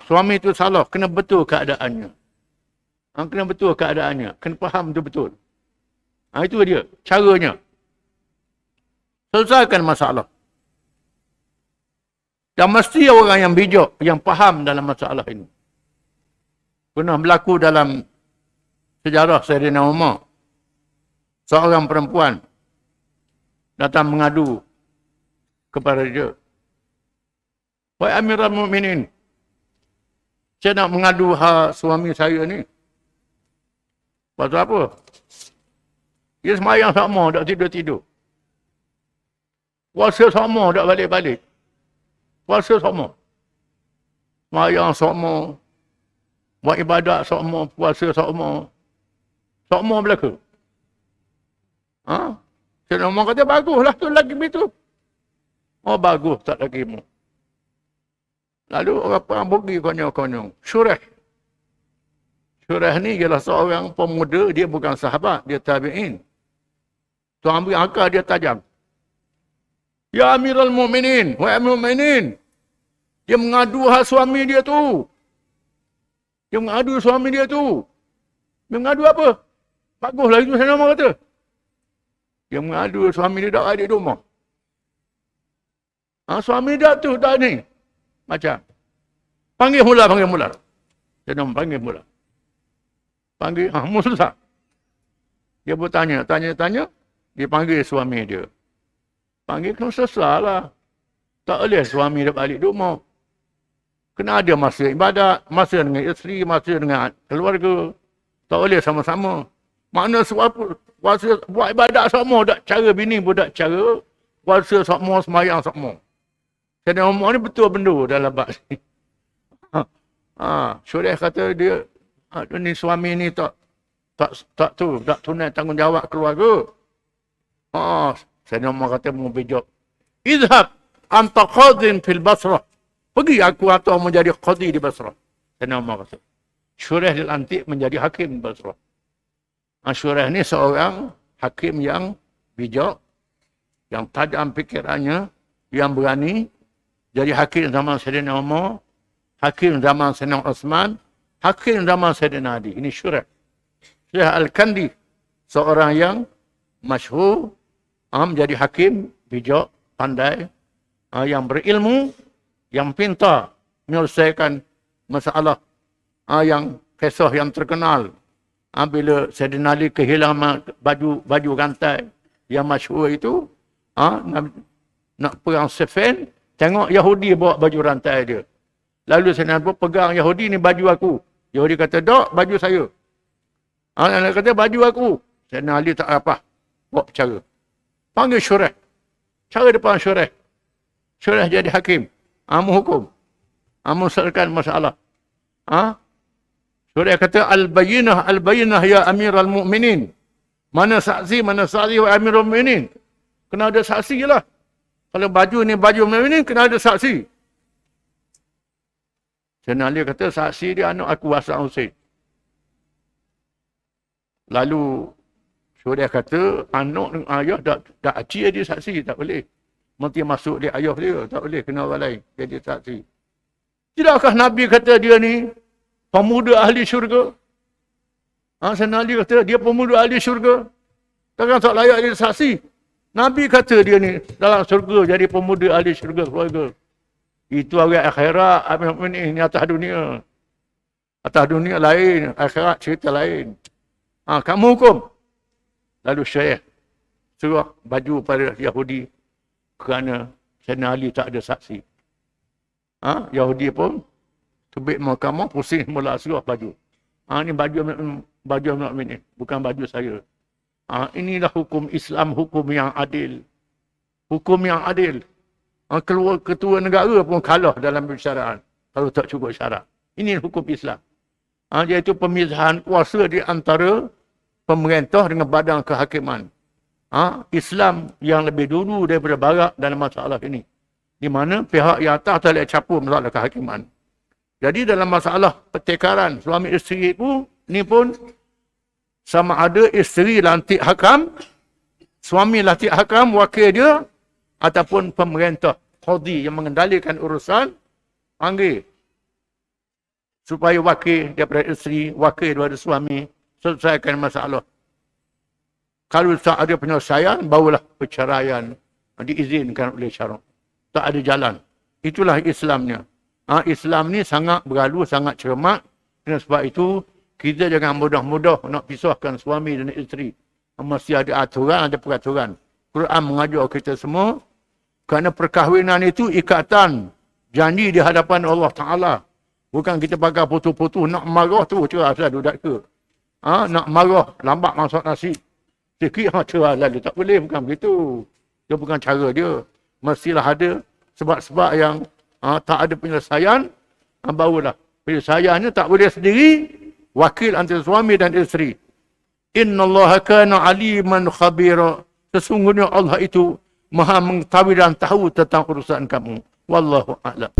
[SPEAKER 1] Suami itu salah, kena betul keadaannya. Kena betul keadaannya. Kena faham betul-betul. Itu dia. Caranya. Selesaikan masalah. Dan mesti orang yang bijak, yang faham dalam masalah ini. Pernah berlaku dalam sejarah Sayyidina Umar. Seorang perempuan datang mengadu kepada dia. Wahai Amirul Mukminin, saya nak mengadu suami saya ni. Pasal apa? Dia semayang sama, tak tidur-tidur. Puasa sama, tak balik-balik. Puasa sama. Semayang sama. Buat ibadat sama, puasa sama. Sama belaka. Sayyidina Umar kata, baguslah tu lagi begitu. Oh, bagus tak lagi mu. Lalu orang perang pergi konyol-konyol. Syurah. Syurah ni ialah seorang pemuda, dia bukan sahabat, dia tabi'in. Tuan ambil akal dia tajam. Ya Amirul Mukminin, wahai Amirul Mukminin. Dia mengadu suami dia tu. Dia mengadu suami dia tu. Dia mengadu apa? Baguslah itu Sayyidina Umar kata. Dia mengadu suami dia tak ada di rumah. Suami dia tu tak ni. Macam. Panggil mula. Sayyidina Umar panggil mula. Panggil, Musa. Dia bertanya, tanya. Dia panggil suami dia. Panggil kena selesai lah. Tak boleh suami dia balik rumah. Kena ada masa ibadat, masa dengan isteri, masa dengan keluarga. Tak boleh sama-sama. Makna puasa, buat ibadat sama, tak cara bini pun tak cara. Puasa sama, semayang sama. Sayyidina Umar ni betul benda dalam bab ni. Syurah kata dia, ni suami ni tak tunai tanggungjawab keluarga. Sayyidina Umar kata mubijak. Izhab anta qadhin fil Basrah. Pergi aku atau menjadi qadhi di Basrah. Sayyidina Umar kata. Syurah dilantik menjadi hakim di Basrah. Syurah ni seorang hakim yang bijak, yang tajam fikirannya, yang berani. Jadi hakim zaman Sayyidina Umar, hakim zaman Sayyidina Uthman, hakim zaman Sayyidina Ali. Ini Syurah. Syekh Al-Kandi, seorang yang masyhur, menjadi hakim, bijak, pandai, yang berilmu, yang pintar menyelesaikan masalah, yang kisah yang terkenal. Bila Sayyidina Ali kehilangan baju rantai yang masyhur itu, nak perang Siffin, tengok Yahudi bawa baju rantai dia. Lalu Sayyidina Ali pegang Yahudi, ni baju aku. Yahudi kata, tak, baju saya. Dia kata, baju aku. Sayyidina Ali tak apa. Buat cara. Panggil Syurah. Cara depan Syurah. Syurah jadi hakim. Menghukum. Menyelesaikan masalah. Syurah kata, Al-Bayyinah ya Amirul Mukminin. Mana saksi wa Amirul Mukminin. Kena ada saksi lah. Kalau baju ni baju Mukminin, kena ada saksi. Sayyidina Ali kata, saksi dia anak aku Hasan Hussein. Lalu Syurah kata, anak dengan ayah tak acik dia saksi, tak boleh. Mesti masuk dia ayah dia, tak boleh kena orang lain jadi saksi. Tidakkah Nabi kata dia ni pemuda ahli syurga? Sayyidina Ali kata dia pemuda ahli syurga. Takkan tak layak jadi saksi? Nabi kata dia ni dalam syurga jadi pemuda ahli syurga keluarga. Itu orang akhirat, ini atas dunia. Atas dunia lain, akhirat cerita lain. Kamu hukum. Lalu Syekh suruh baju pada Yahudi kerana Sayyidina Ali tak ada saksi. Yahudi pun tubik mahkamah, pusing mula suruh baju. Ini baju Mukmin, bukan baju saya. Inilah hukum Islam, hukum yang adil. Hukum yang adil. Keluar ketua negara pun kalah dalam perbicaraan kalau tak cukup syarat. Ini hukum Islam. Iaitu pemisahan kuasa di antara pemerintah dengan badan kehakiman. Islam yang lebih dulu daripada barat dalam masalah ini. Di mana pihak yang atas tak boleh campur masalah kehakiman. Jadi dalam masalah pertengkaran suami isteri pun, ni pun sama ada isteri lantik hakam, suami lantik hakam, wakil dia, ataupun pemerintah qadhi yang mengendalikan urusan, panggil supaya wakil daripada isteri, wakil daripada suami, selesaikan masalah. Kalau tak ada penyelesaian, barulah perceraian diizinkan oleh syarak. Tak ada jalan. Itulah Islamnya. Islam ni sangat berlalu, sangat cermat. Dan sebab itu, kita jangan mudah-mudah nak pisahkan suami dan isteri. Mesti ada aturan, ada peraturan. Quran mengajar kita semua, kerana perkahwinan itu ikatan janji di hadapan Allah Ta'ala. Bukan kita pakai putus-putus, nak marah tu cerah asal dudak ke. Nak marah, lambat masak nasi. Sikit, cerah lalu. Tak boleh, bukan begitu. Dia bukan cara dia. Mestilah ada sebab-sebab yang tak ada penyelesaian, barulah. Penyelesaiannya tak boleh sendiri, wakil antara suami dan isteri. Inna Allah kana aliman khabira. Sesungguhnya Allah itu maha mengetahui dan tahu tentang urusan kamu. Wallahu a'lam.